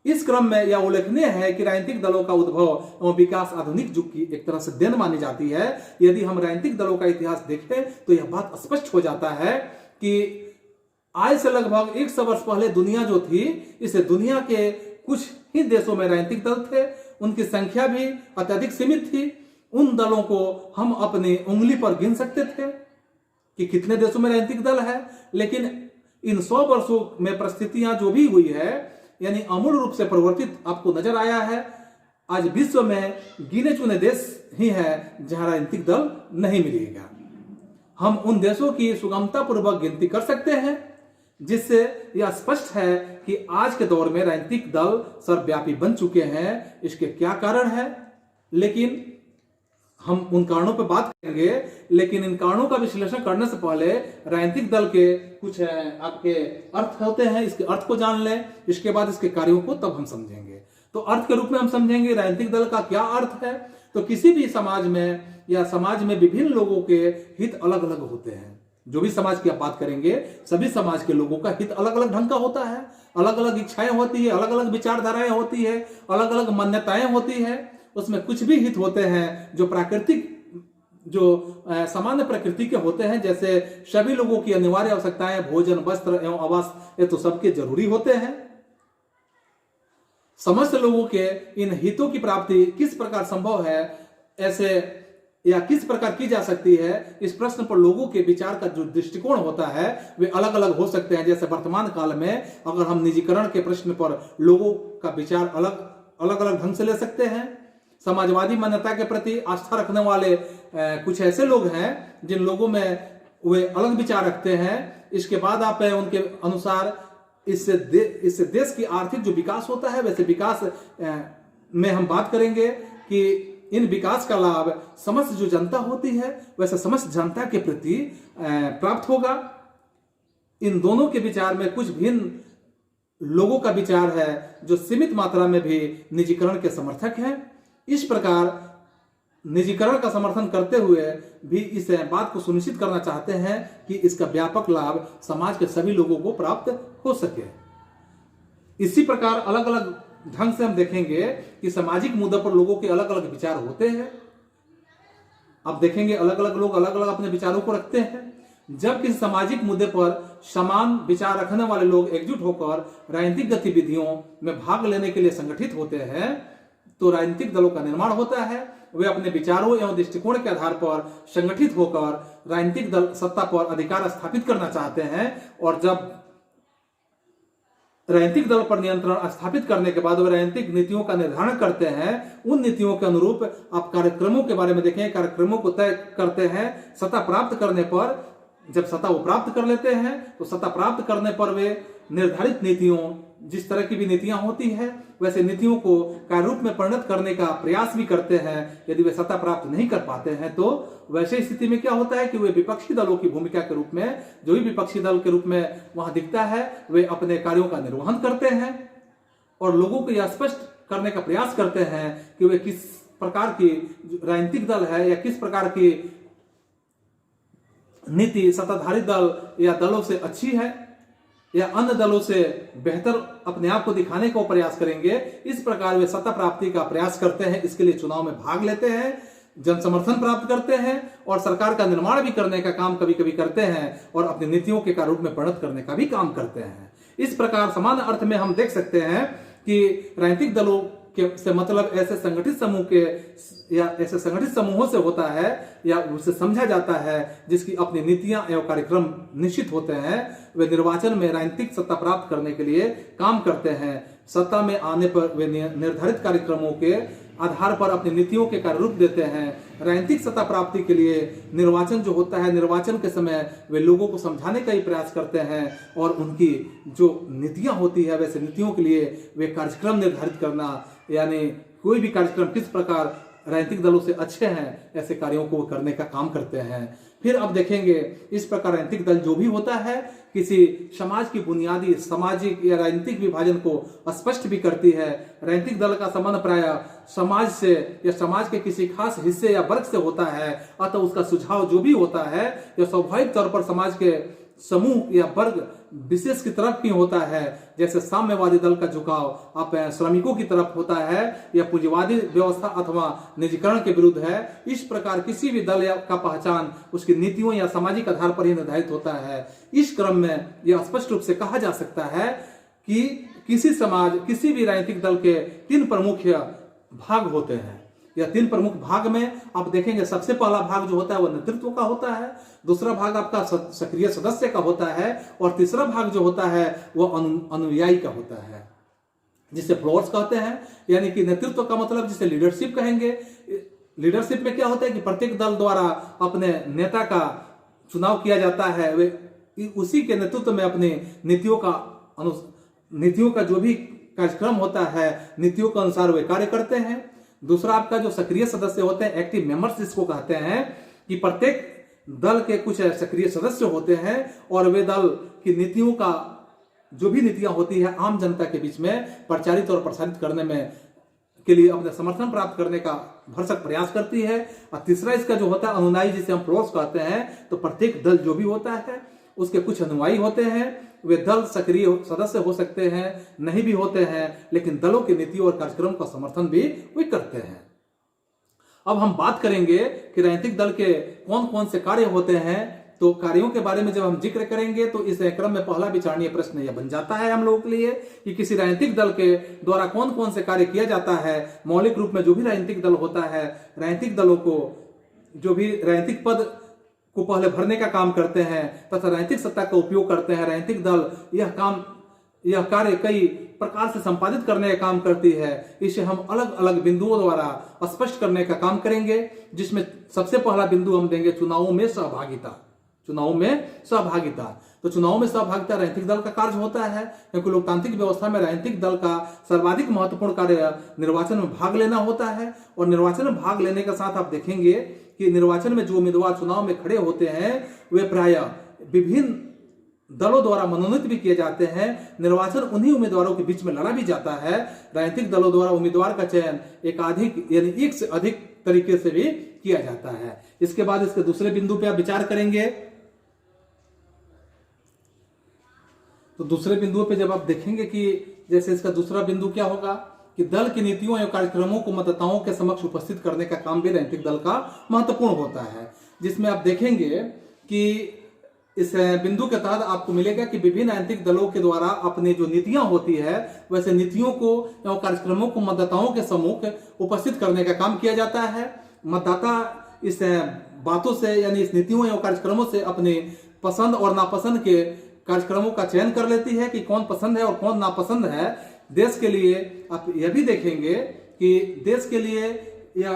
इस क्रम में यह उल्लेखनीय है कि राजनीतिक दलों का उद्भव एवं विकास आधुनिक युग की एक तरह से देन मानी जाती है। यदि हम राजनीतिक दलों का इतिहास देखें तो यह बात स्पष्ट हो जाता है कि आज से लगभग 100 वर्ष पहले दुनिया जो थी, इस दुनिया के कुछ ही देशों में राजनीतिक दल थे। उनकी संख्या भी अत्यधिक सीमित थी। उन दलों को हम अपनी उंगली पर गिन सकते थे कि कितने देशों में राजनीतिक दल है। लेकिन इन 100 वर्षों में परिस्थितियां जो भी हुई है, यानी अमूल रूप से परिवर्तित आपको नजर आया है। आज विश्व में गिने चुने देश ही है जहां राजनीतिक दल नहीं मिलेगा। हम उन देशों की सुगमता पूर्वक गिनती कर सकते हैं, जिससे यह स्पष्ट है कि आज के दौर में राजनीतिक दल सर्वव्यापी बन चुके हैं। इसके क्या कारण है, लेकिन हम उन कारणों पर बात करेंगे, लेकिन इन कारणों का विश्लेषण करने से पहले राजनीतिक दल के कुछ आपके अर्थ होते हैं, इसके अर्थ को जान लें, इसके बाद इसके कार्यों को तब हम समझेंगे। तो अर्थ के रूप में हम समझेंगे राजनीतिक दल का क्या अर्थ है। तो किसी भी समाज में या समाज में विभिन्न लोगों के हित अलग अलग होते हैं। जो भी समाज की आप बात करेंगे, सभी समाज के लोगों का हित अलग अलग ढंग का होता है, अलग अलग इच्छाएं होती है, अलग अलग विचारधाराएं होती है, अलग अलग मान्यताएं होती है। उसमें कुछ भी हित होते हैं जो प्राकृतिक, जो सामान्य प्रकृति के होते हैं, जैसे सभी लोगों की अनिवार्य आवश्यकताएं भोजन, वस्त्र एवं आवास, ये तो सबके जरूरी होते हैं। समस्त लोगों के इन हितों की प्राप्ति किस प्रकार संभव है, ऐसे या किस प्रकार की जा सकती है, इस प्रश्न पर लोगों के विचार का जो दृष्टिकोण होता है वे अलग अलग हो सकते हैं। जैसे वर्तमान काल में अगर हम निजीकरण के प्रश्न पर लोगों का विचार अलग अलग ढंग से ले सकते हैं। समाजवादी मान्यता के प्रति आस्था रखने वाले कुछ ऐसे लोग हैं जिन लोगों में वे अलग विचार रखते हैं। इसके बाद आप उनके अनुसार इससे देश की आर्थिक जो विकास होता है, वैसे विकास में हम बात करेंगे कि इन विकास का लाभ समस्त जो जनता होती है, वैसे समस्त जनता के प्रति प्राप्त होगा। इन दोनों के विचार में कुछ भिन्न लोगों का विचार है जो सीमित मात्रा में भी निजीकरण के समर्थक हैं। इस प्रकार निजीकरण का समर्थन करते हुए भी इस बात को सुनिश्चित करना चाहते हैं कि इसका व्यापक लाभ समाज के सभी लोगों को प्राप्त हो सके। इसी प्रकार अलग अलग ढंग से हम देखेंगे कि सामाजिक मुद्दों पर लोगों के अलग अलग विचार होते हैं। अब देखेंगे अलग अलग लोग अलग अलग अपने विचारों को रखते हैं। जब किसी सामाजिक मुद्दे पर समान विचार रखने वाले लोग एकजुट होकर राजनीतिक गतिविधियों में भाग लेने के लिए संगठित होते हैं, तो राजनीतिक दलों का निर्माण होता है। वे अपने विचारों एवं दृष्टिकोण के आधार पर संगठित होकर राजनीतिक दल सत्ता पर अधिकार स्थापित करना चाहते हैं, और जब राजनीतिक दल पर नियंत्रण स्थापित करने के बाद वे राजनीतिक नीतियों का निर्धारण करते हैं। उन नीतियों के अनुरूप आप कार्यक्रमों के बारे में देखें, कार्यक्रमों को तय करते हैं। सत्ता प्राप्त करने पर, जब सत्ता वो प्राप्त कर लेते हैं, तो सत्ता प्राप्त करने पर वे निर्धारित नीतियों, जिस तरह की भी नीतियां होती है, वैसे नीतियों को कार्य रूप में परिणत करने का प्रयास भी करते हैं। यदि वे सत्ता प्राप्त नहीं कर पाते हैं, तो वैसे स्थिति में क्या होता है कि वे विपक्षी दलों की भूमिका के रूप में, जो भी विपक्षी दल के रूप में वहां दिखता है, वे अपने कार्यों का निर्वहन करते हैं और लोगों को यह स्पष्ट करने का प्रयास करते हैं कि वे किस प्रकार की राजनीतिक दल है या किस प्रकार की नीति सत्ताधारी दल या दलों से अच्छी है या अन्य दलों से बेहतर अपने आप को दिखाने का प्रयास करेंगे। इस प्रकार वे सत्ता प्राप्ति का प्रयास करते हैं। इसके लिए चुनाव में भाग लेते हैं, जन समर्थन प्राप्त करते हैं और सरकार का निर्माण भी करने का काम कभी कभी करते हैं और अपनी नीतियों के रूप में परिणत करने का भी काम करते हैं। इस प्रकार समान अर्थ में हम देख सकते हैं कि राजनीतिक दलों के से मतलब ऐसे संगठित समूह के या ऐसे संगठित समूहों से होता है या उसे समझा जाता है जिसकी अपनी नीतियां एवं कार्यक्रम निश्चित होते हैं। वे निर्वाचन में राजनीतिक सत्ता प्राप्त करने के लिए काम करते हैं। सत्ता में आने पर वे निर्धारित कार्यक्रमों के आधार पर अपनी नीतियों के कार्य रूप देते हैं। राजनीतिक सत्ता प्राप्ति के लिए निर्वाचन जो होता है, निर्वाचन के समय वे लोगों को समझाने का ही प्रयास करते हैं और उनकी जो नीतियां होती है, वैसे नीतियों के लिए वे कार्यक्रम निर्धारित करना, यानी कोई भी कार्यक्रम किस प्रकार राजनीतिक दलों से अच्छे हैं, ऐसे कार्यों को करने का काम करते हैं। फिर अब देखेंगे इस प्रकार राजनीतिक दल जो भी होता है किसी समाज की बुनियादी सामाजिक या राजनीतिक विभाजन को स्पष्ट भी करती है। राजनीतिक दल का संबंध प्राय समाज से या समाज के किसी खास हिस्से या वर्ग से होता है, अतः उसका सुझाव जो भी होता है यह स्वाभाविक तौर पर समाज के समूह या वर्ग विशेष की तरफ ही होता है। जैसे साम्यवादी दल का झुकाव आप श्रमिकों की तरफ होता है या पूंजीवादी व्यवस्था अथवा निजीकरण के विरुद्ध है। इस प्रकार किसी भी दल का पहचान उसकी नीतियों या सामाजिक आधार पर ही निर्धारित होता है। इस क्रम में यह स्पष्ट रूप से कहा जा सकता है कि किसी समाज, किसी भी राजनीतिक दल के 3 प्रमुख भाग होते हैं। या 3 प्रमुख भाग में आप देखेंगे, सबसे पहला भाग जो होता है वह नेतृत्व का होता है, दूसरा भाग आपका सक्रिय सदस्य का होता है और तीसरा भाग जो होता है वह अनुयायी का होता है, जिसे फॉलोअर्स कहते हैं। यानी कि नेतृत्व का मतलब जिसे लीडरशिप कहेंगे। लीडरशिप में क्या होता है कि प्रत्येक दल द्वारा अपने नेता का चुनाव किया जाता है वे उसी के नेतृत्व में अपने नीतियों का जो भी कार्यक्रम होता है, नीतियों के अनुसार वे कार्य करते हैं। दूसरा आपका जो सक्रिय सदस्य होते हैं, एक्टिव मेंबर्स जिसको कहते हैं, कि प्रत्येक दल के कुछ सक्रिय सदस्य होते हैं और वे दल की नीतियों का जो भी नीतियां होती है आम जनता के बीच में प्रचारित और प्रसारित करने में के लिए अपने समर्थन प्राप्त करने का भरसक प्रयास करती है। और तीसरा इसका जो होता है अनुयायी, जिसे हम प्रोस कहते हैं, तो प्रत्येक दल जो भी होता है उसके कुछ अनुयायी होते हैं। वे दल सक्रिय सदस्य हो सकते हैं, नहीं भी होते हैं, लेकिन दलों की नीतियों और कार्यक्रम का समर्थन भी वे करते हैं। अब हम बात करेंगे कि राजनीतिक दल के कौन कौन से कार्य होते हैं। तो कार्यों के बारे में जब हम जिक्र करेंगे तो इस क्रम में पहला विचारणीय प्रश्न यह बन जाता है हम लोगों के लिए कि किसी राजनीतिक दल के द्वारा कौन कौन से कार्य किया जाता है। मौलिक रूप में जो भी राजनीतिक दल होता है, राजनीतिक दलों को जो भी राजनीतिक पद को पहले भरने का काम करते हैं तथा राजनीतिक सत्ता का उपयोग करते हैं। राजनीतिक दल यह कार्य कई प्रकार से संपादित करने का काम करती है। इसे हम अलग अलग बिंदुओं द्वारा स्पष्ट करने का काम करेंगे, जिसमें सबसे पहला बिंदु हम देंगे चुनावों में सहभागिता। चुनाव में सहभागिता, तो चुनाव में सहभागिता राजनीतिक दल का कार्य होता है, क्योंकि लोकतांत्रिक व्यवस्था में राजनीतिक दल का सर्वाधिक महत्वपूर्ण कार्य निर्वाचन में भाग लेना होता है। और निर्वाचन में भाग लेने के साथ आप देखेंगे कि निर्वाचन में जो उम्मीदवार चुनाव में खड़े होते हैं वे प्रायः विभिन्न दलों द्वारा मनोनीत भी किए जाते हैं। निर्वाचन उन्हीं उम्मीदवारों के बीच में लड़ा भी जाता है। राजनीतिक दलों द्वारा उम्मीदवार का चयन एक से अधिक तरीके से भी किया जाता है। इसके बाद इसके दूसरे बिंदु पे आप विचार करेंगे। तो दूसरे बिंदु पे जब आप देखेंगे कि जैसे इसका दूसरा बिंदु क्या होगा कि दल की नीतियों एवं कार्यक्रमों को मतदाताओं के समक्ष उपस्थित करने का काम भी राजनीतिक दल का महत्वपूर्ण होता है, जिसमें आप देखेंगे कि इस बिंदु के तहत आपको मिलेगा कि विभिन्न राजनीतिक दलों के द्वारा अपनी जो नीतियां होती है वैसे नीतियों को एवं कार्यक्रमों को मतदाताओं के सम्मुख उपस्थित करने का काम किया जाता है। मतदाता इस बातों से यानी इस नीतियों एवं कार्यक्रमों से अपने पसंद और नापसंद के कार्यक्रमों का चयन कर लेती है कि कौन पसंद है और कौन नापसंद है। देश के लिए आप यह भी देखेंगे कि देश के लिए या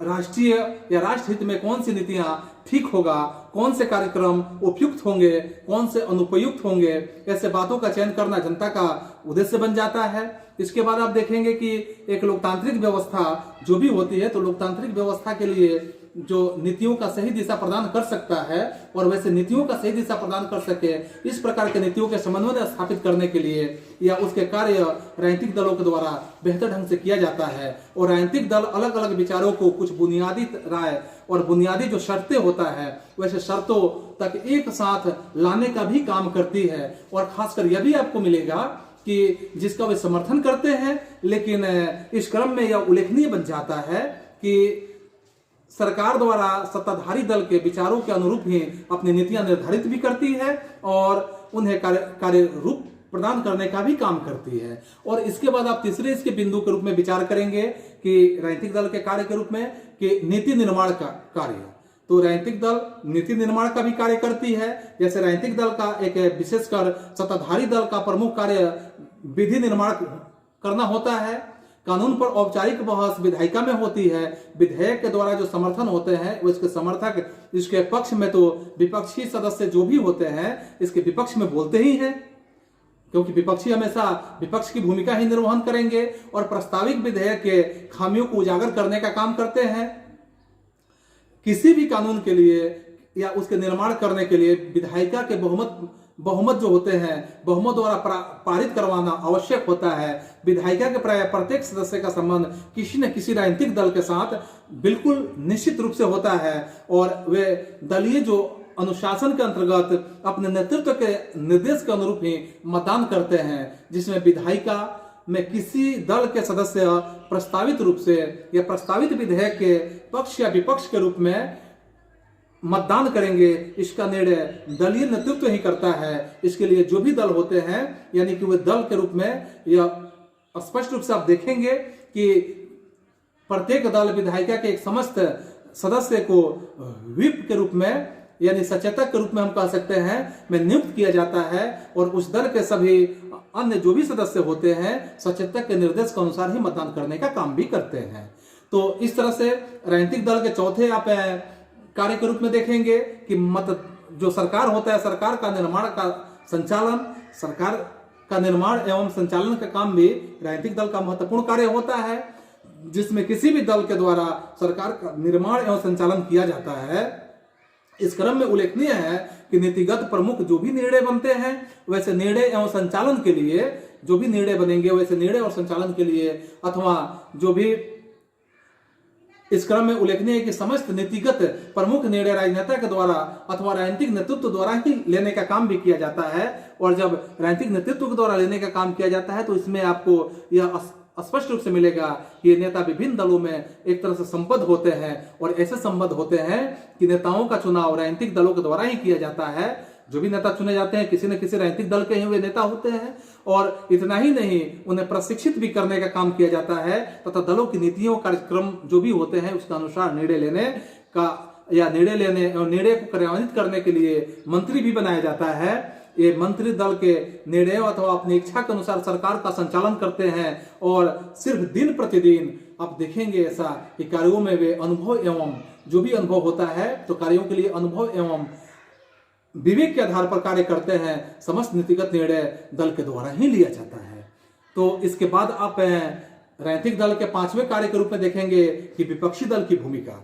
राष्ट्रीय या राष्ट्र हित में कौन सी नीतियां ठीक होगा, कौन से कार्यक्रम उपयुक्त होंगे, कौन से अनुपयुक्त होंगे, ऐसे बातों का चयन करना जनता का उद्देश्य बन जाता है। इसके बाद आप देखेंगे कि एक लोकतांत्रिक व्यवस्था जो भी होती है, तो लोकतांत्रिक व्यवस्था के लिए जो नीतियों का सही दिशा प्रदान कर सकता है और वैसे नीतियों का सही दिशा प्रदान कर सके, इस प्रकार के नीतियों के समन्वय स्थापित करने के लिए या उसके कार्य राजनीतिक दलों के द्वारा बेहतर ढंग से किया जाता है। और राजनीतिक दल अलग अलग विचारों को कुछ बुनियादी राय और बुनियादी जो शर्तें होता है वैसे शर्तों तक एक साथ लाने का भी काम करती है। और खासकर यह भी आपको मिलेगा कि जिसका वे समर्थन करते हैं, लेकिन इस क्रम में यह उल्लेखनीय बन जाता है कि सरकार द्वारा सत्ताधारी दल के विचारों के अनुरूप ही अपनी नीतियां निर्धारित भी करती है और उन्हें कार्य रूप प्रदान करने का भी काम करती है। और इसके बाद आप तीसरे इसके बिंदु के रूप में विचार करेंगे कि राजनीतिक दल के कार्य के रूप में कि नीति निर्माण का कार्य। तो राजनीतिक दल नीति निर्माण का भी कार्य करती है। जैसे राजनीतिक दल का एक विशेषकर सत्ताधारी दल का प्रमुख कार्य विधि निर्माण करना होता है। कानून पर औपचारिक बहस विधायिका में होती है। विधेयक के द्वारा जो समर्थन होते हैं वो इसके समर्थक, इसके पक्ष में तो विपक्षी सदस्य जो भी होते हैं इसके विपक्ष में बोलते ही हैं, क्योंकि विपक्षी हमेशा विपक्ष की भूमिका ही निर्वहन करेंगे और प्रस्तावित विधेयक के खामियों को उजागर करने का काम करते हैं। किसी भी कानून के लिए या उसके निर्माण करने के लिए विधायिका के बहुमत जो होते हैं, बहुमत द्वारा पारित करवाना आवश्यक होता है। विधायिका के प्राय प्रत्येक सदस्य का संबंध किसी न किसी राजनीतिक दल के साथ बिल्कुल निश्चित रूप से होता है और वे दलीय जो अनुशासन के अंतर्गत अपने नेतृत्व के निर्देश के अनुरूप ही मतदान करते हैं, जिसमें विधायिका में किसी दल के सदस्य प्रस्तावित रूप से या प्रस्तावित विधेयक के पक्ष या विपक्ष के रूप में मतदान करेंगे, इसका निर्णय दलीय नेतृत्व ही करता है। इसके लिए जो भी दल होते हैं यानी कि वे दल के रूप में यह स्पष्ट रूप से आप देखेंगे कि प्रत्येक दल विधायिका के एक समस्त सदस्य को व्हिप के रूप में यानी सचेतक के रूप में हम कह सकते हैं में नियुक्त किया जाता है और उस दल के सभी अन्य जो भी सदस्य होते हैं सचेतक के निर्देश के अनुसार ही मतदान करने का काम भी करते हैं। तो इस तरह से राजनीतिक दल के चौथे आप कार्य के रूप में देखेंगे कि जो सरकार होता है, सरकार का निर्माण का संचालन, सरकार का निर्माण एवं संचालन का काम भी राजनीतिक दल का महत्वपूर्ण कार्य होता है, जिसमें किसी भी दल के द्वारा सरकार का निर्माण एवं संचालन किया जाता है। इस क्रम में उल्लेखनीय है कि नीतिगत प्रमुख जो भी निर्णय बनते हैं, वैसे निर्णय एवं संचालन के लिए जो भी निर्णय बनेंगे, वैसे निर्णय और संचालन के लिए अथवा जो भी, इस क्रम में उल्लेखनीय है कि समस्त नीतिगत प्रमुख निर्णय राजनेता के द्वारा अथवा राजनीतिक नेतृत्व द्वारा ही लेने का काम भी किया जाता है। और जब राजनीतिक नेतृत्व के द्वारा लेने का काम किया जाता है तो इसमें आपको यह स्पष्ट रूप से मिलेगा कि ये नेता विभिन्न दलों में एक तरह से संबद्ध होते हैं, और ऐसे संबद्ध होते हैं कि नेताओं का चुनाव राजनीतिक दलों के द्वारा ही किया जाता है। जो भी नेता चुने जाते हैं किसी न किसी राजनीतिक दल के ही हुए नेता होते हैं, और इतना ही नहीं, उन्हें प्रशिक्षित भी करने का काम किया जाता है तथा दलों की नीतियों कार्यक्रम जो भी होते हैं उसके अनुसार निर्णय लेने का या निर्णय को क्रियान्वित करने के लिए मंत्री भी बनाया जाता है। ये मंत्री दल के निर्णयों अथवा अपनी इच्छा के अनुसार सरकार का संचालन करते हैं, और सिर्फ दिन प्रतिदिन आप देखेंगे ऐसा कि कार्यों में वे अनुभव एवं जो भी अनुभव होता है तो कार्यों के लिए अनुभव एवं विवेक के आधार पर कार्य करते हैं। समस्त नीतिगत निर्णय दल के द्वारा ही लिया जाता है। तो इसके बाद आप राजनीतिक दल के 5वें कार्य के रूप में देखेंगे कि विपक्षी दल की भूमिका,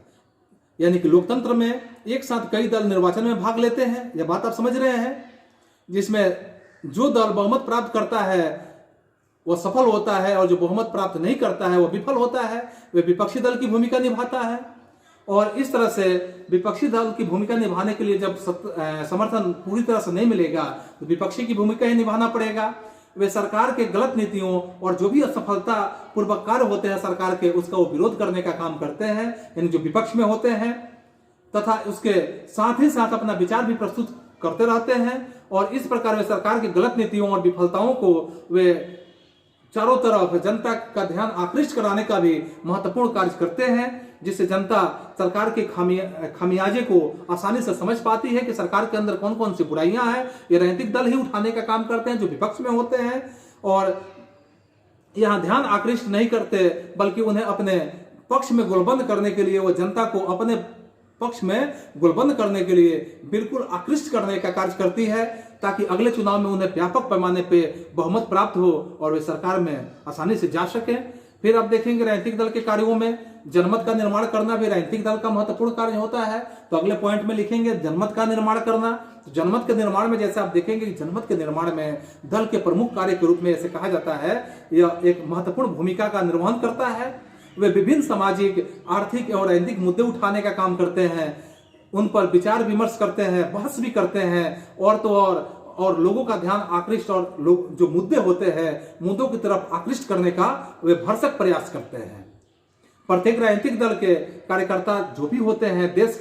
यानी कि लोकतंत्र में एक साथ कई दल निर्वाचन में भाग लेते हैं, यह बात आप समझ रहे हैं, जिसमें जो दल बहुमत प्राप्त करता है वह सफल होता है और जो बहुमत प्राप्त नहीं करता है वह विफल होता है। वह विपक्षी दल की भूमिका निभाता है, और इस तरह से विपक्षी दल की भूमिका निभाने के लिए जब समर्थन पूरी तरह से नहीं मिलेगा तो विपक्षी की भूमिका ही निभाना पड़ेगा। वे सरकार के गलत नीतियों और जो भी असफलता पूर्वक कार्य होते हैं सरकार के, उसका वो विरोध करने का काम करते हैं, यानी जो विपक्ष में होते हैं, तथा उसके साथ ही साथ अपना विचार भी प्रस्तुत करते रहते हैं। और इस प्रकार वे सरकार की गलत नीतियों और विफलताओं को वे चारों तरफ जनता का ध्यान आकृष्ट कराने का भी महत्वपूर्ण कार्य करते हैं, जिससे जनता सरकार के खामियाजे को आसानी से समझ पाती है कि सरकार के अंदर कौन कौन सी बुराइयां हैं। ये राजनीतिक दल ही उठाने का काम करते हैं जो विपक्ष में होते हैं, और यहाँ ध्यान आकृष्ट नहीं करते बल्कि उन्हें अपने पक्ष में गोलबंद करने के लिए, वो जनता को अपने पक्ष में गोलबंद करने के लिए बिल्कुल आकृष्ट करने का कार्य करती है, ताकि अगले चुनाव में उन्हें व्यापक पैमाने पे बहुमत प्राप्त हो और वे सरकार में आसानी से जा सके। फिर आप देखेंगे राजनीतिक दल के कार्यों में जनमत का निर्माण करना भी राजनीतिक दल का महत्वपूर्ण कार्य होता है। तो अगले पॉइंट में लिखेंगे जनमत का निर्माण करना। तो जनमत के निर्माण में जैसे आप देखेंगे कि जनमत के निर्माण में दल के प्रमुख कार्य के रूप में ऐसे कहा जाता है, यह एक महत्वपूर्ण भूमिका का निर्वहन करता है। वे विभिन्न सामाजिक, आर्थिक एवं राजनीतिक मुद्दे उठाने का काम करते हैं, उन पर विचार विमर्श करते हैं, बहस भी करते हैं, और तो और लोगों का ध्यान आकृष्ट और लोग जो मुद्दे होते हैं मुद्दों की तरफ आकृष्ट करने का वे भरसक प्रयास करते हैं। प्रत्येक राजनीतिक दल के कार्यकर्ता जो भी होते हैं देश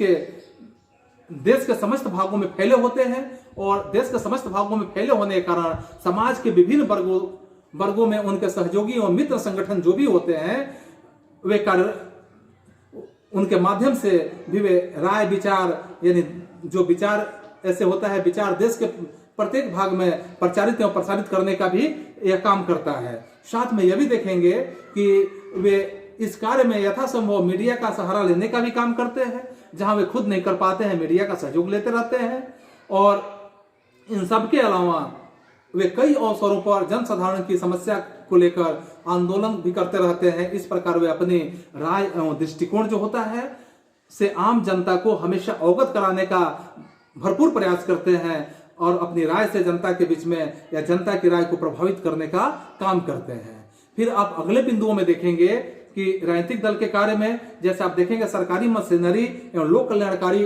के समस्त भागों में फैले होते हैं, और देश के समस्त भागों में फैले होने के कारण समाज के विभिन्न वर्गों में उनके सहयोगी और मित्र संगठन जो भी होते हैं वे कार्य, उनके माध्यम से भी वे राय विचार, यानी जो विचार ऐसे होता है विचार देश के प्रत्येक भाग में प्रचारित एवं प्रसारित करने का भी यह काम करता है। साथ में यह भी देखेंगे कि वे इस कार्य में यथासंभव मीडिया का सहारा लेने का भी काम करते हैं, जहां वे खुद नहीं कर पाते हैं मीडिया का सहयोग लेते रहते हैं। और इन सब के अलावा वे कई अवसरों पर जनसाधारण की समस्या को लेकर आंदोलन भी करते रहते हैं। इस प्रकार वे अपनी राय एवं दृष्टिकोण जो होता है से आम जनता को हमेशा अवगत कराने का भरपूर प्रयास करते हैं, और अपनी राय से जनता के बीच में या जनता की राय को प्रभावित करने का काम करते हैं। फिर आप अगले बिंदुओं में देखेंगे कि राजनीतिक दल के कार्य में जैसे आप देखेंगे सरकारी मशीनरी एवं लोक कल्याणकारी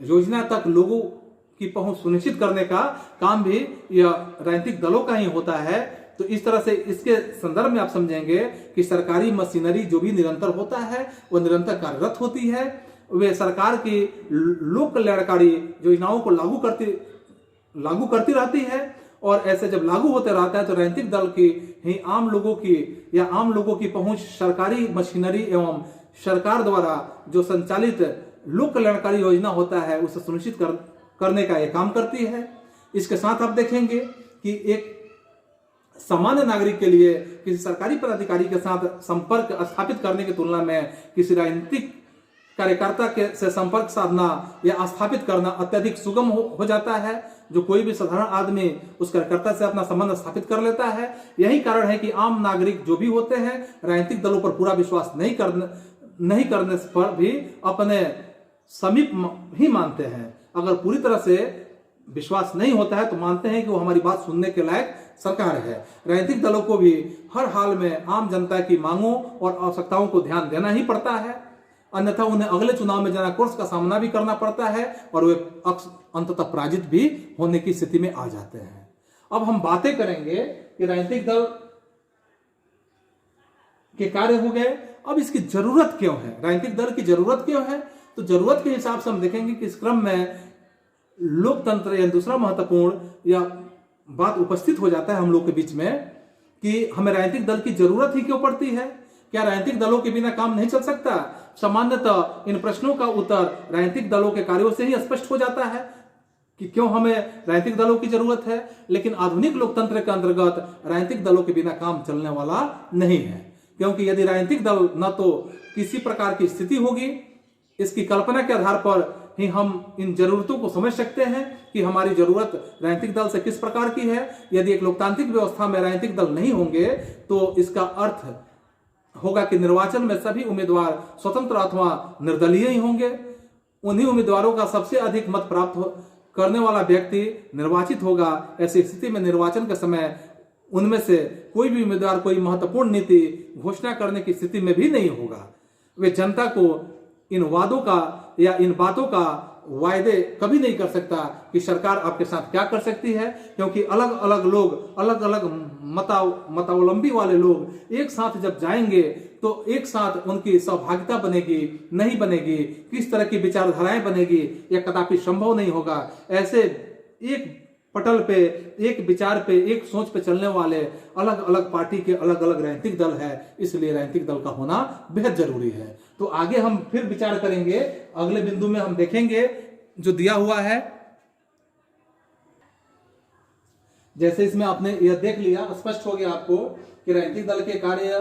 योजना तक लोगों की पहुंच सुनिश्चित करने का काम भी यह राजनीतिक दलों का ही होता है। तो इस तरह से इसके संदर्भ में आप समझेंगे कि सरकारी मशीनरी जो भी निरंतर होता है वह निरंतर कार्यरत होती है। वे सरकार की लोक कल्याणकारी योजनाओं को लागू करती रहती है, और ऐसे जब लागू होते रहता है तो राजनीतिक दल की ही आम लोगों की पहुंच सरकारी मशीनरी एवं सरकार द्वारा जो संचालित लोक कल्याणकारी योजना होता है उसे सुनिश्चित करने का यह काम करती है। इसके साथ आप देखेंगे कि एक सामान्य नागरिक के लिए किसी सरकारी पदाधिकारी के साथ संपर्क स्थापित करने की तुलना में किसी राजनीतिक कार्यकर्ता के से संपर्क साधना या स्थापित करना अत्यधिक सुगम हो जाता है। जो कोई भी साधारण आदमी उस कार्यकर्ता से अपना संबंध स्थापित कर लेता है। यही कारण है कि आम नागरिक जो भी होते हैं राजनीतिक दलों पर पूरा विश्वास नहीं करने पर भी अपने समीप ही मानते हैं। अगर पूरी तरह से विश्वास नहीं होता है तो मानते हैं कि वो हमारी बात सुनने के लायक सरकार है। राजनीतिक दलों को भी हर हाल में आम जनता की मांगों और आवश्यकताओं को ध्यान देना ही पड़ता है, अन्यथा उन्हें अगले चुनाव में जनाक्रोश का सामना भी करना पड़ता है और वे अंततः पराजित भी होने की स्थिति में आ जाते हैं। अब हम बातें करेंगे कि राजनीतिक दल के कार्य हो गए, अब इसकी जरूरत क्यों है, राजनीतिक दल की जरूरत क्यों है। तो जरूरत के हिसाब से हम देखेंगे कि इस क्रम में लोकतंत्र या दूसरा महत्वपूर्ण या बात उपस्थित हो जाता है हम लोग के बीच में कि हमें राजनीतिक दल की जरूरत ही क्यों पड़ती है। क्या राजनीतिक दलों के बिना काम नहीं चल सकता। सामान्यतः इन प्रश्नों का उत्तर राजनीतिक दलों के कार्यों से ही स्पष्ट हो जाता है कि क्यों हमें राजनीतिक दलों की जरूरत है। लेकिन आधुनिक लोकतंत्र के अंतर्गत राजनीतिक दलों के बिना काम चलने वाला नहीं है, क्योंकि यदि राजनीतिक दल न तो किसी प्रकार की स्थिति होगी, इसकी कल्पना के आधार पर ही हम इन जरूरतों को समझ सकते हैं कि हमारी जरूरत राजनीतिक दल से किस प्रकार की है। यदि एक लोकतांत्रिक व्यवस्था में राजनीतिक दल नहीं होंगे तो इसका अर्थ होगा कि निर्वाचन में सभी उम्मीदवार स्वतंत्र अथवा निर्दलीय ही होंगे। उन्हीं उम्मीदवारों का सबसे अधिक मत प्राप्त करने वाला व्यक्ति निर्वाचित होगा। ऐसी स्थिति में निर्वाचन के समय उनमें से कोई भी उम्मीदवार कोई महत्वपूर्ण नीति घोषणा करने की स्थिति में भी नहीं होगा। वे जनता को इन वादों का या इन बातों का वायदे कभी नहीं कर सकता कि सरकार आपके साथ क्या कर सकती है, क्योंकि अलग अलग लोग, अलग अलग मतावलंबी वाले लोग एक साथ जब जाएंगे तो एक साथ उनकी सहभागिता बनेगी नहीं बनेगी, किस तरह की विचारधाराएं बनेगी, यह कदापि संभव नहीं होगा। ऐसे एक पटल पे, एक विचार पे, एक सोच पे चलने वाले अलग अलग पार्टी के अलग अलग राजनीतिक दल है, इसलिए राजनीतिक दल का होना बेहद जरूरी है। तो आगे हम फिर विचार करेंगे, अगले बिंदु में हम देखेंगे जो दिया हुआ है। जैसे इसमें आपने यह देख लिया, स्पष्ट हो गया आपको कि राजनीतिक दल के कार्य,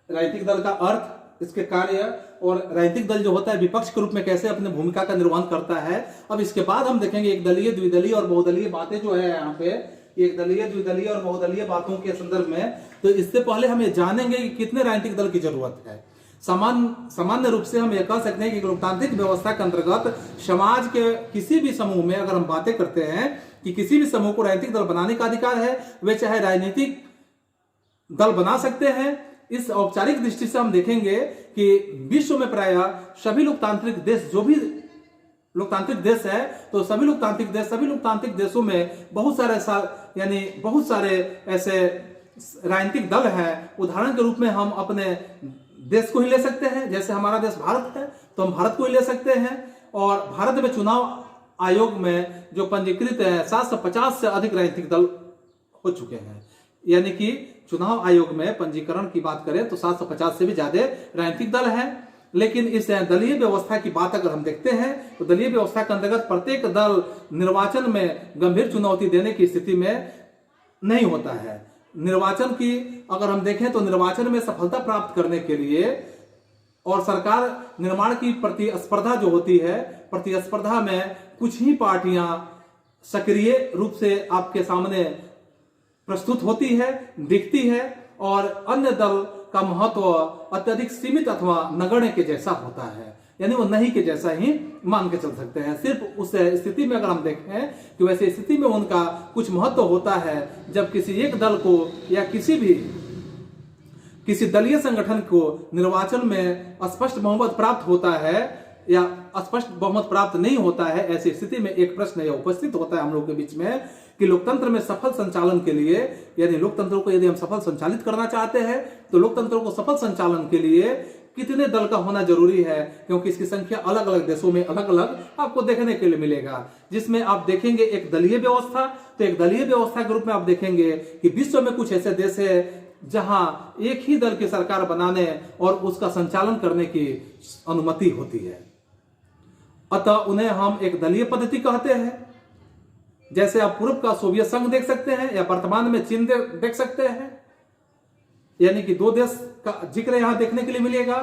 राजनीतिक दल का अर्थ, इसके कार्य और राजनीतिक दल जो होता है विपक्ष के रूप में कैसे अपनी भूमिका का निर्वहन करता है। अब इसके बाद हम देखेंगे एक दलीय, द्विदलीय और बहुदलीय बातें जो है यहाँ पे, एक दलीय, द्विदलीय और बहुदलीय बातों के संदर्भ में। तो इससे पहले हम ये जानेंगे कि कितने राजनीतिक दल की जरूरत है। सामान्य रूप से हम ये कह सकते हैं कि लोकतांत्रिक व्यवस्था के अंतर्गत समाज के किसी भी समूह में अगर हम बातें करते हैं कि किसी भी समूह को राजनीतिक दल बनाने का अधिकार है, वे चाहे राजनीतिक दल बना सकते हैं। इस औपचारिक दृष्टि से हम देखेंगे कि विश्व में प्राय सभी लोकतांत्रिक देश, जो भी लोकतांत्रिक देश है, तो सभी लोकतांत्रिक देशों में बहुत सारे ऐसे राजनीतिक दल हैं। उदाहरण के रूप में हम अपने देश को ही ले सकते हैं, जैसे हमारा देश भारत है तो हम भारत को ही ले सकते हैं। और भारत में चुनाव आयोग में जो पंजीकृत है 750 से अधिक राजनीतिक दल हो चुके हैं। यानी कि चुनाव आयोग में पंजीकरण की बात करें तो 750 से भी ज्यादा राजनीतिक दल हैं। लेकिन इस दलीय व्यवस्था की बात अगर हम देखते हैं तो दलीय व्यवस्था के अंतर्गत प्रत्येक दल निर्वाचन में गंभीर चुनौती देने की स्थिति में नहीं होता है। निर्वाचन की अगर हम देखें तो निर्वाचन में सफलता प्राप्त करने के लिए और सरकार निर्माण की प्रतिस्पर्धा जो होती है, प्रतिस्पर्धा में कुछ ही पार्टियां सक्रिय रूप से आपके सामने प्रस्तुत होती है, दिखती है, और अन्य दल का महत्व अत्यधिक सीमित अथवा नगण्य के जैसा होता है, यानी वो नहीं के जैसा ही मान के चल सकते हैं। सिर्फ उस स्थिति में अगर हम देखें कि वैसे स्थिति में उनका कुछ महत्व होता है जब किसी एक दल को या किसी दलीय संगठन को निर्वाचन में स्पष्ट बहुमत प्राप्त होता है या स्पष्ट बहुमत प्राप्त नहीं होता है। ऐसी स्थिति में एक प्रश्न यह उपस्थित होता है हम लोग के बीच में कि लोकतंत्र में सफल संचालन के लिए, यानी लोकतंत्र को यदि हम सफल संचालित करना चाहते हैं तो लोकतंत्र को सफल संचालन के लिए कितने दल का होना जरूरी है, क्योंकि इसकी संख्या अलग अलग देशों में अलग अलग आपको देखने के लिए मिलेगा। जिसमें आप देखेंगे एक दलीय व्यवस्था, तो एक दलीय व्यवस्था के रूप में आप देखेंगे कि विश्व में कुछ ऐसे देश है जहां एक ही दल की सरकार बनाने और उसका संचालन करने की अनुमति होती है, अतः उन्हें हम एक दलीय पद्धति कहते हैं। जैसे आप पूर्व का सोवियत संघ देख सकते हैं या वर्तमान में चीन देख सकते हैं, यानी कि दो देश का जिक्र यहां देखने के लिए मिलेगा।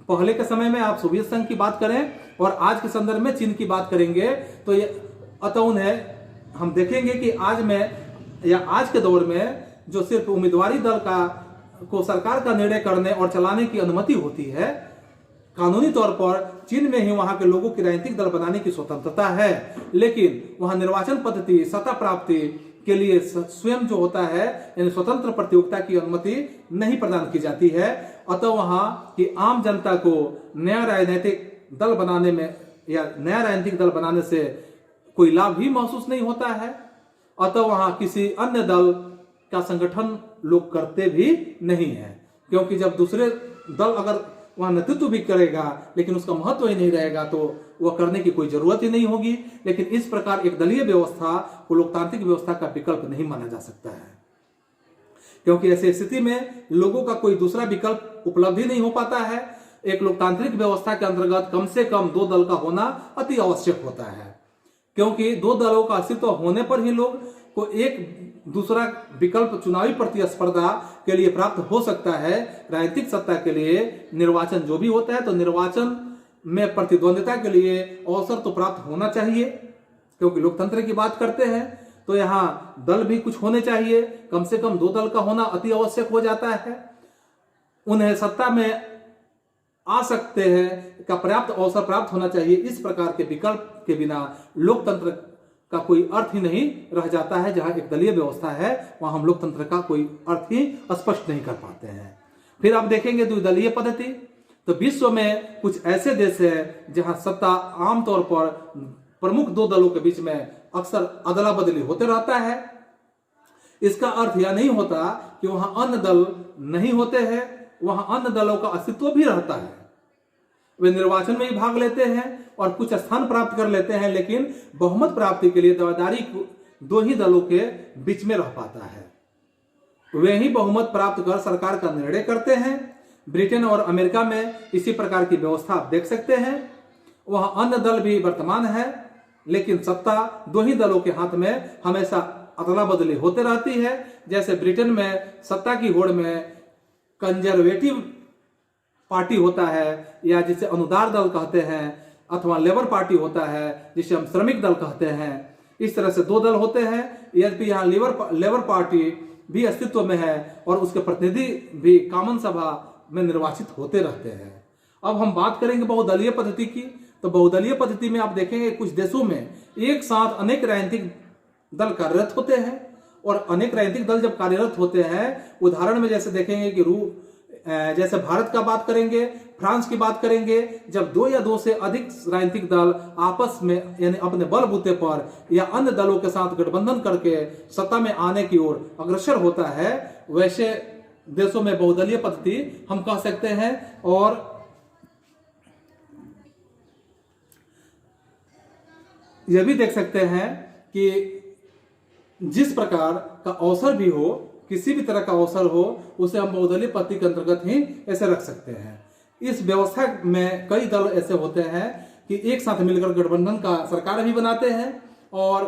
पहले के समय में आप सोवियत संघ की बात करें और आज के संदर्भ में चीन की बात करेंगे तो ये अतः उन्हें हम देखेंगे कि आज के दौर में जो सिर्फ उम्मीदवारी दल को सरकार का निर्णय करने और चलाने की अनुमति होती है, कानूनी तौर पर चीन में ही वहां के लोगों की राजनीतिक दल बनाने की स्वतंत्रता है, लेकिन वहां निर्वाचन पद्धति सत्ता प्राप्ति के लिए स्वयं जो होता है यानी स्वतंत्र प्रतियोगिता की अनुमति नहीं प्रदान की जाती है। अतः वहां की आम जनता को नया राजनीतिक दल बनाने में या नया राजनीतिक दल बनाने से कोई लाभ ही महसूस नहीं होता है। अतः वहां किसी अन्य दल का संगठन लोग करते भी नहीं है, क्योंकि जब दूसरे दल अगर वहां नेतृत्व भी करेगा लेकिन उसका महत्व ही नहीं रहेगा तो वह करने की कोई जरूरत ही नहीं होगी। लेकिन इस प्रकार एक दलीय व्यवस्था को लोकतांत्रिक व्यवस्था का विकल्प नहीं माना जा सकता है, क्योंकि ऐसी स्थिति में लोगों का कोई दूसरा विकल्प उपलब्ध ही नहीं हो पाता है। एक लोकतांत्रिक व्यवस्था के अंतर्गत कम से कम दो दल का होना अति आवश्यक होता है, क्योंकि दो दलों का अस्तित्व होने पर ही लोग को एक दूसरा विकल्प चुनावी प्रतिस्पर्धा के लिए प्राप्त हो सकता है। राजनीतिक सत्ता के लिए निर्वाचन जो भी होता है तो निर्वाचन में प्रतिद्वंदिता के लिए अवसर तो प्राप्त होना चाहिए, क्योंकि लोकतंत्र की बात करते हैं तो यहाँ दल भी कुछ होने चाहिए। कम से कम दो दल का होना अति आवश्यक हो जाता है। उन्हें सत्ता में आ सकते हैं का पर्याप्त अवसर प्राप्त होना चाहिए। इस प्रकार के विकल्प के बिना लोकतंत्र का कोई अर्थ ही नहीं रह जाता है। जहां एक दलीय व्यवस्था है वहां हम लोकतंत्र का कोई अर्थ ही स्पष्ट नहीं कर पाते हैं। फिर आप देखेंगे द्विदलीय पद्धति, तो विश्व में कुछ ऐसे देश है जहां सत्ता आमतौर पर प्रमुख दो दलों के बीच में अक्सर अदला बदली होते रहता है। इसका अर्थ यह नहीं होता कि वहां अन्य दल नहीं होते हैं, वहां अन्य दलों का अस्तित्व भी रहता है। वे निर्वाचन में ही भाग लेते हैं और कुछ स्थान प्राप्त कर लेते हैं, लेकिन बहुमत प्राप्ति के लिए दावेदारी दो ही दलों के बीच में रह पाता है। वे ही बहुमत प्राप्त कर सरकार का निर्णय करते हैं। ब्रिटेन और अमेरिका में इसी प्रकार की व्यवस्था आप देख सकते हैं। वहां अन्य दल भी वर्तमान है, लेकिन सत्ता दो ही दलों के हाथ में हमेशा अदला बदली होते रहती है। जैसे ब्रिटेन में सत्ता की होड़ में कंजर्वेटिव पार्टी होता है या जिसे अनुदार दल कहते हैं, अथवा लेबर पार्टी होता है जिसे हम श्रमिक दल कहते हैं। इस तरह से दो दल होते हैं। यद्यपि यहाँ लेबर पार्टी भी अस्तित्व में है और उसके प्रतिनिधि भी कॉमन सभा में निर्वाचित होते रहते हैं। अब हम बात करेंगे बहुदलीय पद्धति की, तो बहुदलीय पद्धति में आप देखेंगे कुछ देशों में एक साथ अनेक राजनीतिक दल कार्यरत होते हैं। और अनेक राजनीतिक दल जब कार्यरत होते हैं, उदाहरण में जैसे देखेंगे कि जैसे भारत का बात करेंगे, फ्रांस की बात करेंगे, जब दो या दो से अधिक राजनीतिक दल आपस में यानी अपने बलबूते पर या अन्य दलों के साथ गठबंधन करके सत्ता में आने की ओर अग्रसर होता है, वैसे देशों में बहुदलीय पद्धति हम कह सकते हैं। और यह भी देख सकते हैं कि जिस प्रकार का अवसर भी हो, किसी भी तरह का अवसर हो, उसे हम बहुदलीय पद्धति के अंतर्गत ही ऐसे रख सकते हैं। इस व्यवस्था में कई दल ऐसे होते हैं कि एक साथ मिलकर गठबंधन का सरकार भी बनाते हैं और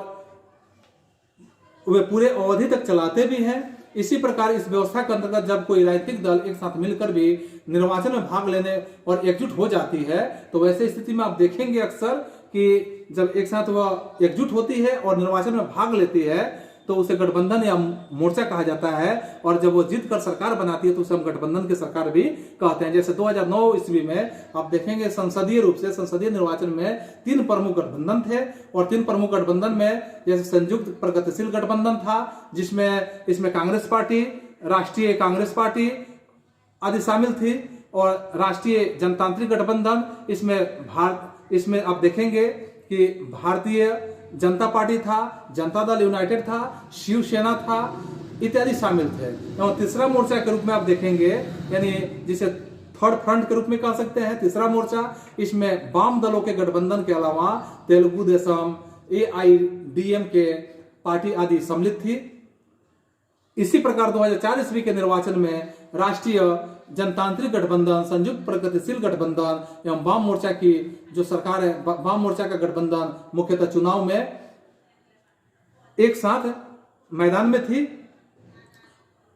वे पूरे अवधि तक चलाते भी हैं। इसी प्रकार इस व्यवस्था के अंतर्गत जब कोई राजनीतिक दल एक साथ मिलकर भी निर्वाचन में भाग लेने और एकजुट हो जाती है, तो वैसे स्थिति में आप देखेंगे अक्सर कि जब एक साथ वह एकजुट होती है और निर्वाचन में भाग लेती है तो उसे गठबंधन या मोर्चा कहा जाता है। और जब वो जीत कर सरकार बनाती है तो उसे हम गठबंधन की सरकार भी कहते हैं। जैसे 2009 ईस्वी में आप देखेंगे संसदीय रूप से संसदीय निर्वाचन में 3 प्रमुख गठबंधन थे और 3 प्रमुख गठबंधन में जैसे संयुक्त प्रगतिशील गठबंधन था, जिसमें इसमें कांग्रेस पार्टी, राष्ट्रीय कांग्रेस पार्टी आदि शामिल थी, और राष्ट्रीय जनतांत्रिक गठबंधन इसमें आप देखेंगे कि भारतीय जनता पार्टी था, जनता दल यूनाइटेड था, शिवसेना था इत्यादि शामिल थे। और तीसरा मोर्चा के रूप में आप देखेंगे, यानी जिसे थर्ड फ्रंट के रूप में कह सकते हैं, तीसरा मोर्चा, इसमें वाम दलों के गठबंधन के अलावा तेलुगु देशम, AIDMK पार्टी आदि सम्मिलित थी। इसी प्रकार 2004 ईस्वी के निर्वाचन में राष्ट्रीय जनतांत्रिक गठबंधन, संयुक्त प्रगतिशील गठबंधन एवं वाम मोर्चा की जो सरकार है, वाम मोर्चा का गठबंधन मुख्यतः चुनाव में एक साथ मैदान में थी।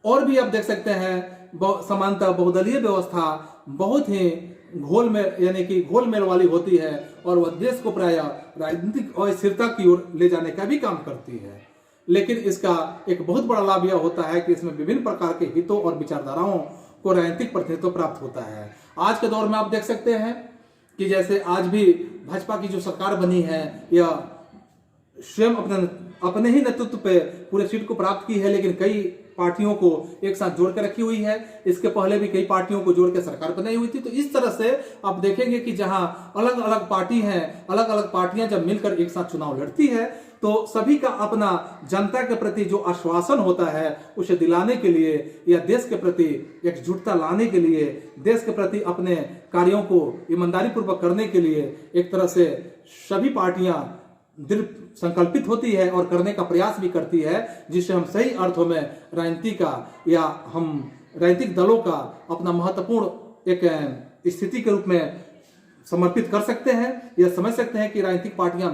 और भी आप देख सकते हैं समानता बहुदलीय व्यवस्था बहुत ही घोल में यानी कि घोल मेल वाली होती है और वह देश को प्राय राजनीतिक अस्थिरता की ओर ले जाने का भी काम करती है। लेकिन इसका एक बहुत बड़ा लाभ यह होता है कि इसमें विभिन्न प्रकार के हितों और विचारधाराओं को राजनीतिक प्रतिनिधित्व प्राप्त होता है। आज के दौर में आप देख सकते हैं कि जैसे आज भी भाजपा की जो सरकार बनी है यह स्वयं अपने ही नेतृत्व पे पूरे सीट को प्राप्त की है, लेकिन कई पार्टियों को एक साथ जोड़ के रखी हुई है। इसके पहले भी कई पार्टियों को जोड़ के सरकार बनाई हुई थी। तो इस तरह से आप देखेंगे कि जहां अलग अलग पार्टी हैं, अलग अलग पार्टियां जब मिलकर एक साथ चुनाव लड़ती है तो सभी का अपना जनता के प्रति जो आश्वासन होता है उसे दिलाने के लिए या देश के प्रति एकजुटता लाने के लिए, देश के प्रति अपने कार्यों को ईमानदारी पूर्वक करने के लिए एक तरह से सभी पार्टियां दृढ़ संकल्पित होती है और करने का प्रयास भी करती है, जिससे हम सही अर्थों में राजनीति का या हम राजनीतिक दलों का अपना महत्वपूर्ण एक स्थिति के रूप में समर्पित कर सकते हैं या समझ सकते हैं कि राजनीतिक पार्टियां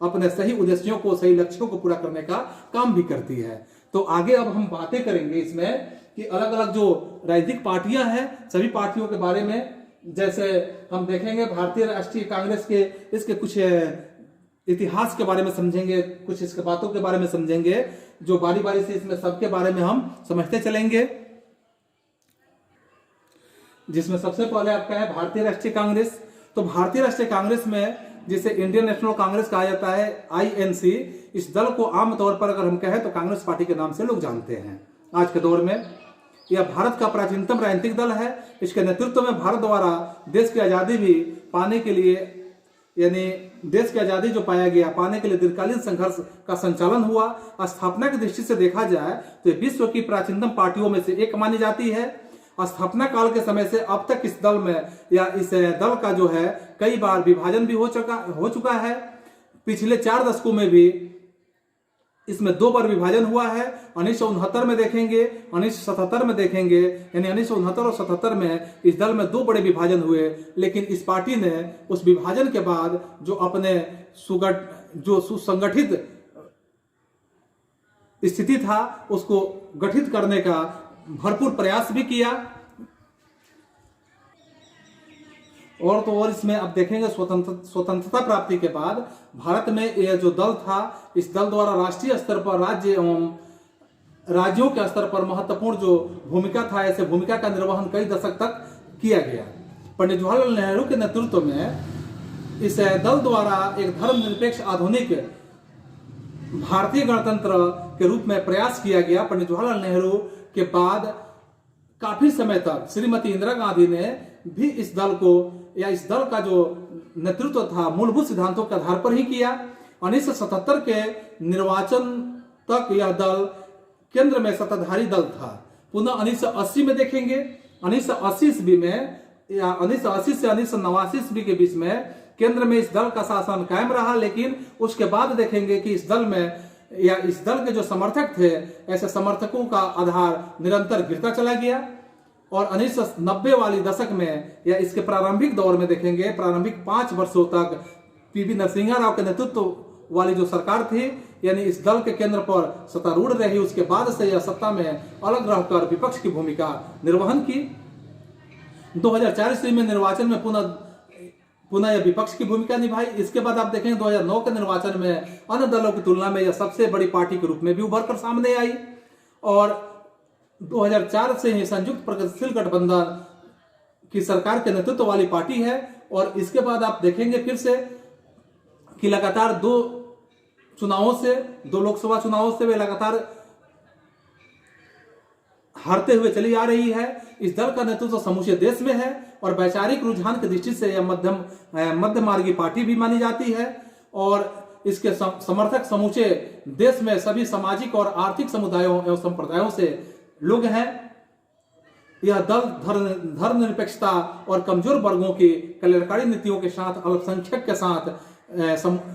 अपने सही उद्देश्यों को, सही लक्ष्यों को पूरा करने का काम भी करती है। तो आगे अब हम बातें करेंगे इसमें कि अलग अलग जो राजनीतिक पार्टियां हैं सभी पार्टियों के बारे में। जैसे हम देखेंगे भारतीय राष्ट्रीय कांग्रेस के इसके कुछ इतिहास के बारे में समझेंगे, कुछ इसके बातों के बारे में समझेंगे, जो बारी बारी से इसमें सबके बारे में हम समझते चलेंगे। जिसमें सबसे पहले आपका है भारतीय राष्ट्रीय कांग्रेस। तो भारतीय राष्ट्रीय कांग्रेस में जिसे इंडियन नेशनल कांग्रेस कहा जाता है, INC, इस दल को आमतौर पर अगर हम कहें तो कांग्रेस पार्टी के नाम से लोग जानते हैं। आज के दौर में यह भारत का प्राचीनतम राजनीतिक दल है। इसके नेतृत्व में भारत द्वारा देश की आजादी भी पाने के लिए, यानी देश की आजादी जो पाया गया पाने के लिए दीर्घकालीन संघर्ष का संचालन हुआ। स्थापना की दृष्टि से देखा जाए तो ये विश्व की प्राचीनतम पार्टियों में से एक मानी जाती है। स्थापना काल के समय से अब तक इस दल में या इस दल का जो है कई बार विभाजन भी हो चुका है। पिछले 4 दशकों में भी इसमें 2 बार विभाजन हुआ है। 1969 में देखेंगे, 1977 में देखेंगे, यानी 1969 और 77 में इस दल में 2 बड़े विभाजन हुए। लेकिन इस पार्टी ने उस विभाजन के बाद जो अपने सुसंगठित स्थिति था उसको गठित करने का भरपूर प्रयास भी किया। और तो और इसमें अब देखेंगे स्वतंत्रता प्राप्ति के बाद भारत में यह जो दल था, इस दल द्वारा राष्ट्रीय स्तर पर राज्य एवं राज्यों के स्तर पर महत्वपूर्ण जो भूमिका था, ऐसे भूमिका का निर्वहन कई दशक तक किया गया। पंडित जवाहरलाल नेहरू के नेतृत्व में इस दल द्वारा एक धर्मनिरपेक्ष आधुनिक भारतीय गणतंत्र के रूप में प्रयास किया गया। पंडित जवाहरलाल नेहरू के बाद काफी समय तक श्रीमती इंदिरा गांधी ने भी इस दल को या इस दल का जो नेतृत्व था मूलभूत सिद्धांतों के आधार पर ही किया। 1977 के निर्वाचन तक यह दल केंद्र में सत्ताधारी दल था। पुनः 1980 में देखेंगे, 1980 ईस्वी में या 1980 से 1989 ईस्वी के बीच में केंद्र में इस दल का शासन कायम रहा। लेकिन उसके बाद देखेंगे कि इस दल में या इस दल के जो समर्थक थे, ऐसे समर्थकों का आधार निरंतर गिरता चला गया। और 1990 वाली दशक में या इसके प्रारंभिक दौर में देखेंगे, प्रारंभिक 5 वर्षों तक पीवी नरसिम्हा राव के नेतृत्व वाली जो सरकार थी, यानी इस दल के केंद्र पर सत्तारूढ़ रही। उसके बाद से यह सत्ता में अलग रहकर विपक्ष की भूमिका निर्वहन की। 2004 ईस्वी में निर्वाचन में पुनः यह विपक्ष की भूमिका निभाई। इसके बाद आप देखेंगे 2009 के निर्वाचन में अन्य दलों की तुलना में यह सबसे बड़ी पार्टी के रूप में भी उभर कर सामने आई। और 2004 से ही संयुक्त प्रगतिशील गठबंधन की सरकार के नेतृत्व वाली पार्टी है। और इसके बाद आप देखेंगे फिर से कि लगातार 2 लोकसभा चुनावों से वे लगातार हारते हुए चली आ रही है। इस दल का नेतृत्व समूचे देश में है और वैचारिक रुझान की दृष्टि से यह मध्य मार्गी पार्टी भी मानी जाती है। और इसके समर्थक समूचे देश में सभी सामाजिक और आर्थिक समुदायों एवं संप्रदायों से लोग हैं। यह दल धर्मनिरपेक्षता और कमजोर वर्गों की कल्याणकारी नीतियों के साथ अल्पसंख्यक के साथ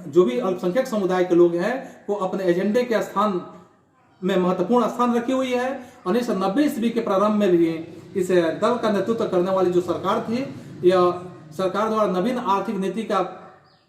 जो भी अल्पसंख्यक समुदाय के लोग हैं को अपने एजेंडे के स्थान में महत्वपूर्ण स्थान रखी हुई है। 1990 ईस्वी के प्रारंभ में भी इस दल का नेतृत्व करने वाली जो सरकार थी, यह सरकार द्वारा नवीन आर्थिक नीति का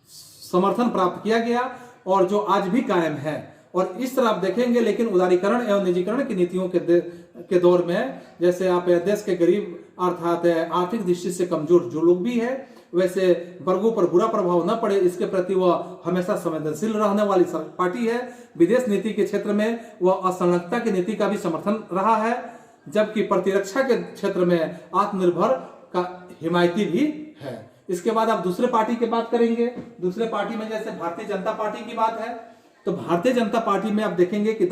समर्थन प्राप्त किया गया और जो आज भी कायम है। और इस तरह आप देखेंगे, लेकिन उदारीकरण एवं निजीकरण की नीतियों के दौर में, जैसे आप देश के गरीब अर्थात आर्थिक दृष्टि से कमजोर जो लोग भी है, वैसे वर्गों पर बुरा प्रभाव न पड़े, इसके प्रति वह हमेशा संवेदनशील रहने वाली पार्टी है। विदेश नीति के क्षेत्र में वह असंलग्नता की नीति का भी समर्थन रहा है, जबकि प्रतिरक्षा के क्षेत्र में आत्मनिर्भर का हिमायती भी है। इसके बाद आप दूसरे पार्टी की बात करेंगे। दूसरे पार्टी में जैसे भारतीय जनता पार्टी की बात है, तो भारतीय जनता पार्टी में आप देखेंगे कि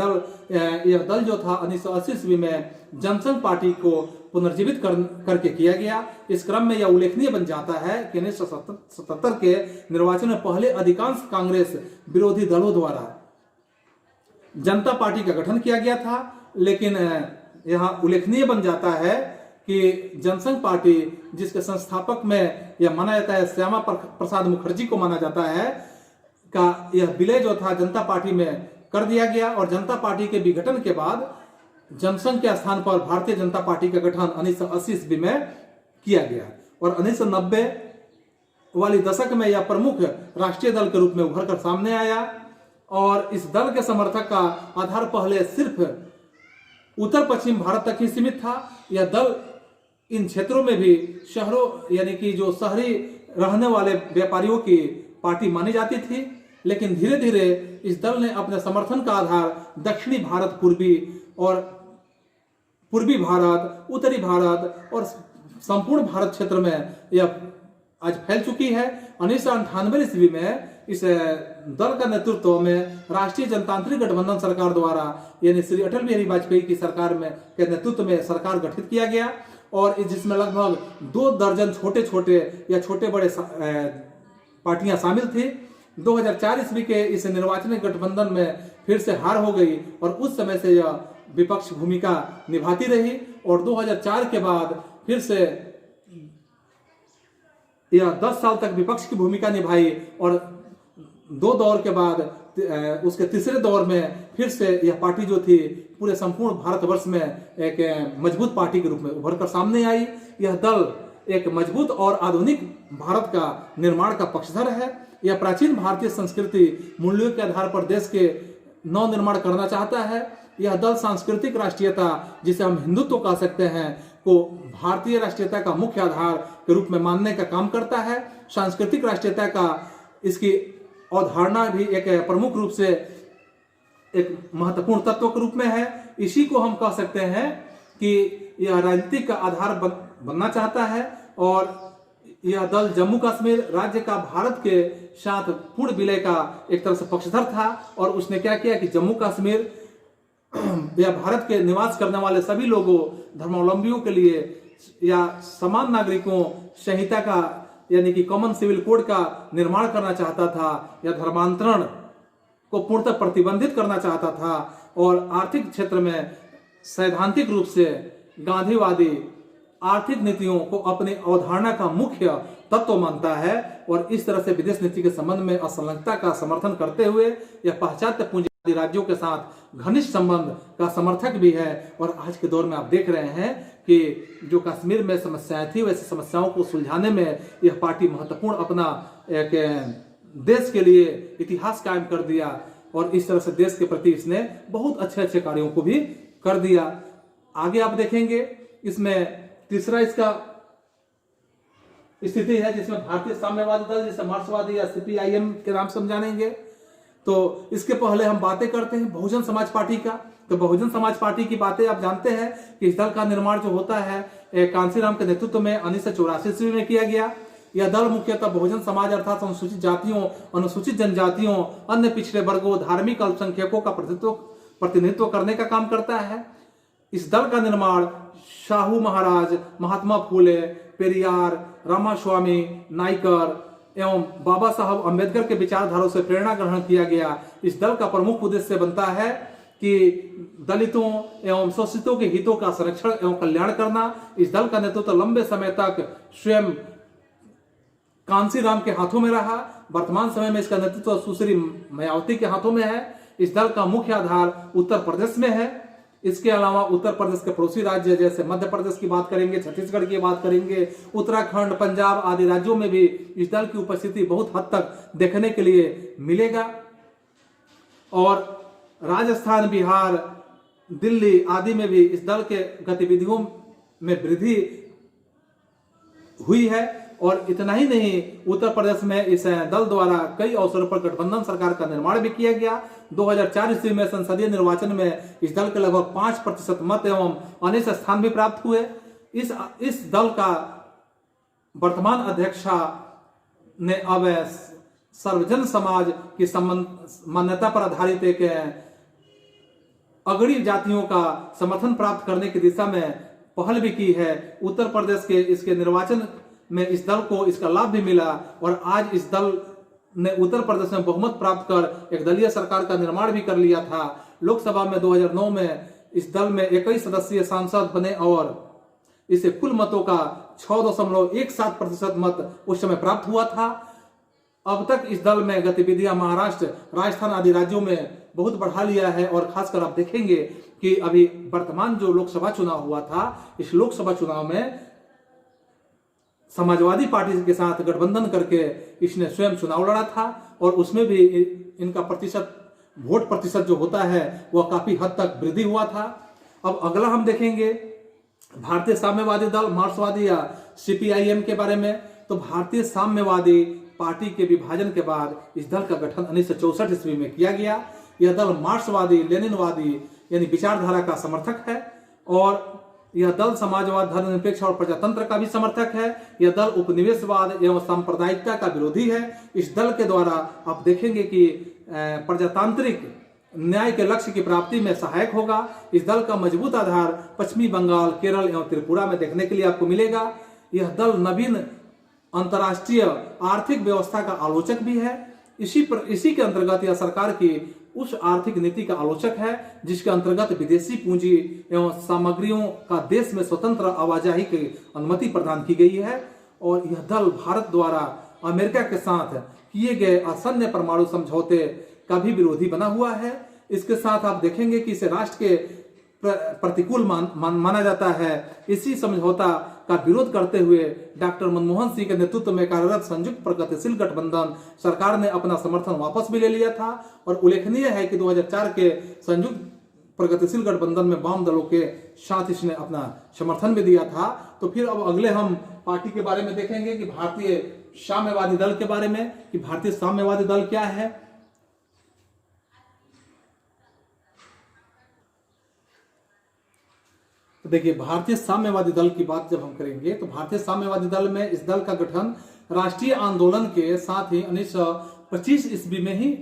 यह दल जो था 1980 ईस्वी में जनसंघ पार्टी को पुनर्जीवित करके किया गया। इस क्रम में यह उल्लेखनीय बन जाता है कि 1977 के निर्वाचन में पहले अधिकांश कांग्रेस विरोधी दलों द्वारा जनता पार्टी का गठन किया गया था, लेकिन यहां उल्लेखनीय बन जाता है कि जनसंघ पार्टी, जिसके संस्थापक में यह माना जाता है श्यामा प्रसाद मुखर्जी को माना जाता है, का यह विलय जो था जनता पार्टी में कर दिया गया। और जनता पार्टी के विघटन के बाद जनसंघ के स्थान पर भारतीय जनता पार्टी का गठन 1980 ईस्वी में किया गया। और 1990 वाली दशक में यह प्रमुख राष्ट्रीय दल के रूप में उभर कर सामने आया। और इस दल के समर्थक का आधार पहले सिर्फ उत्तर पश्चिम भारत तक ही सीमित था। यह दल इन क्षेत्रों में भी शहरों यानी कि जो शहरी रहने वाले व्यापारियों की पार्टी मानी जाती थी, लेकिन धीरे धीरे इस दल ने अपने समर्थन का आधार दक्षिणी भारत, पूर्वी भारत, उत्तरी भारत और संपूर्ण भारत क्षेत्र में यह आज फैल चुकी है। 1998 ईस्वी में इस दल का नेतृत्व में राष्ट्रीय जनतांत्रिक गठबंधन सरकार द्वारा, यानी श्री अटल बिहारी वाजपेयी की सरकार में के नेतृत्व में सरकार गठित किया गया। और जिसमें लगभग 2 दर्जन छोटे छोटे या छोटे बड़े पार्टियां शामिल थी। 2004 ईस्वी के इस निर्वाचनिक गठबंधन में फिर से हार हो गई और उस समय से यह विपक्ष भूमिका निभाती रही। और 2004 के बाद फिर से यह 10 साल तक विपक्ष की भूमिका निभाई और 2 दौर के बाद उसके तीसरे दौर में फिर से यह पार्टी जो थी पूरे संपूर्ण भारतवर्ष में एक मजबूत पार्टी के रूप में उभर कर सामने आई। यह दल एक मजबूत और आधुनिक भारत का निर्माण का पक्षधर है। यह प्राचीन भारतीय संस्कृति मूल्यों के आधार पर देश के नव निर्माण करना चाहता है। यह दल सांस्कृतिक राष्ट्रीयता, जिसे हम हिंदुत्व कह सकते हैं, को भारतीय राष्ट्रीयता का मुख्य आधार के रूप में मानने का काम करता है। सांस्कृतिक राष्ट्रीयता का इसकी अवधारणा भी एक प्रमुख रूप से एक महत्वपूर्ण तत्व के रूप में है। इसी को हम कह सकते हैं कि यह राजनीतिक का आधार बनना चाहता है। और यह दल जम्मू कश्मीर राज्य का भारत के साथ पूर्ण विलय का एक तरह से पक्षधर था। और उसने क्या किया कि जम्मू कश्मीर या भारत के निवास करने वाले सभी लोगों, धर्मावलंबियों के लिए या समान नागरिकों संहिता का यानी कि कॉमन सिविल कोड का निर्माण करना चाहता था, या धर्मांतरण को पूर्णतः प्रतिबंधित करना चाहता था। और आर्थिक क्षेत्र में सैद्धांतिक रूप से गांधीवादी आर्थिक नीतियों को अपनी अवधारणा का मुख्य तत्व मानता है। और इस तरह से विदेश नीति के संबंध में असंलग्नता का समर्थन करते हुए यह पाश्चात्य पूंजीवादी राज्यों के साथ घनिष्ठ संबंध का समर्थक भी है। और आज के दौर में आप देख रहे हैं कि जो कश्मीर में समस्याएं थी, वैसे समस्याओं को सुलझाने में यह पार्टी महत्वपूर्ण अपना एक देश के लिए इतिहास कायम कर दिया। और इस तरह से देश के प्रति इसने बहुत अच्छे अच्छे कार्यों को भी कर दिया। आगे आप देखेंगे इसमें तीसरा इसका स्थिति है, जिसमें भारतीय साम्यवादी दल, जिसे मार्क्सवादी या सीपीआईएम के नाम से हम जानेंगे। तो इसके पहले हम बातें करते हैं बहुजन समाज पार्टी का। तो बहुजन समाज पार्टी की बातें आप जानते हैं कि इस दल का निर्माण जो होता है कांसीराम के नेतृत्व में 1984 ईस्वी में किया गया। यह दल मुख्यतः बहुजन समाज अर्थात अनुसूचित जातियों, अनुसूचित जनजातियों, अन्य पिछड़े वर्गों, धार्मिक अल्पसंख्यकों का प्रतिनिधित्व करने का काम करता है। इस दल का निर्माण शाहू महाराज, महात्मा फूले, पेरियार, रामास्वामी नायकर एवं बाबा साहब अम्बेडकर के विचारधाराओं से प्रेरणा ग्रहण किया गया। इस दल का प्रमुख उद्देश्य बनता है कि दलितों एवं शोषितों के हितों का संरक्षण एवं कल्याण करना। इस दल का नेतृत्व लंबे समय तक स्वयं कांसीराम के हाथों में रहा। वर्तमान समय में इसका नेतृत्व सुश्री मायावती के हाथों में है। इस दल का मुख्य आधार उत्तर प्रदेश में है। इसके अलावा उत्तर प्रदेश के पड़ोसी राज्य जैसे मध्य प्रदेश की बात करेंगे, छत्तीसगढ़ की बात करेंगे, उत्तराखंड, पंजाब आदि राज्यों में भी इस दल की उपस्थिति बहुत हद तक देखने के लिए मिलेगा। और राजस्थान, बिहार, दिल्ली आदि में भी इस दल के गतिविधियों में वृद्धि हुई है। और इतना ही नहीं, उत्तर प्रदेश में इस दल द्वारा कई अवसरों पर गठबंधन सरकार का निर्माण भी किया गया। 2004 ईस्वी में संसदीय निर्वाचन में इस दल के लगभग 5% मत एवं 19 स्थान भी प्राप्त हुए। इस दल का वर्तमान अध्यक्षा ने अब सर्वजन समाज की मान्यता पर आधारित एक अगड़ी जातियों का समर्थन प्राप्त करने की दिशा में पहल भी की है। उत्तर प्रदेश के इसके निर्वाचन में इस दल को इसका लाभ भी मिला और आज इस दल ने उत्तर प्रदेश में बहुमत प्राप्त कर एक दलीय सरकार का निर्माण भी कर लिया था। लोकसभा में 2009 में इस दल में 21 सदस्यीय सांसद बने और इसे कुल मतों का 6.17% मत उस समय प्राप्त हुआ था। अब तक इस दल में गतिविधियां महाराष्ट्र, राजस्थान आदि राज्यों में बहुत बढ़ा लिया है। और खासकर आप देखेंगे कि अभी वर्तमान जो लोकसभा चुनाव हुआ था, इस लोकसभा चुनाव में समाजवादी पार्टी के साथ गठबंधन करके इसने स्वयं चुनाव लड़ा था और उसमें भी इनका वोट प्रतिशत जो होता है वह काफी हद तक वृद्धि हुआ था। अब अगला हम देखेंगे भारतीय साम्यवादी दल, मार्क्सवादी या सीपीआईएम के बारे में। तो भारतीय साम्यवादी पार्टी के विभाजन के बाद इस दल का गठन 1964 ईस्वी में किया गया। यह दल मार्क्सवादी, लेनिनवादी यानी विचारधारा का समर्थक है और यह दल समाजवाद, धर्मनिरपेक्ष और प्रजातंत्र का भी समर्थक है। यह दल उपनिवेशवाद एवं सांप्रदायिकता का विरोधी है। इस दल के द्वारा आप देखेंगे कि प्रजातांत्रिक न्याय के लक्ष्य की प्राप्ति में सहायक होगा। इस दल का मजबूत आधार पश्चिमी बंगाल, केरल एवं त्रिपुरा में देखने के लिए आपको मिलेगा। यह दल नवीन अंतर्राष्ट्रीय आर्थिक व्यवस्था का आलोचक भी है। इसी के अंतर्गत यह सरकार की उस आर्थिक नीति का आलोचक है जिसके अंतर्गत विदेशी पूंजी एवं सामग्रियों का देश में स्वतंत्र आवाजाही की अनुमति प्रदान की गई है। और यह दल भारत द्वारा अमेरिका के साथ किए गए असैन्य परमाणु समझौते का भी विरोधी बना हुआ है। इसके साथ आप देखेंगे कि इसे राष्ट्र के प्रतिकूल माना जाता है। इसी समझौता का विरोध करते हुए डॉक्टर मनमोहन सिंह के नेतृत्व में कार्यरत संयुक्त प्रगतिशील गठबंधन सरकार ने अपना समर्थन वापस भी ले लिया था। और उल्लेखनीय है कि 2004 के संयुक्त प्रगतिशील गठबंधन में वाम दलों के साथ इसने अपना समर्थन भी दिया था। तो फिर अब अगले हम पार्टी के बारे में देखेंगे कि भारतीय साम्यवादी दल के बारे में, कि भारतीय साम्यवादी दल क्या है। तो देखिए, भारतीय साम्यवादी दल की बात जब हम करेंगे तो भारतीय साम्यवादी दल में इस दल का गठन राष्ट्रीय आंदोलन के साथ ही 1925 ईस्वी में ही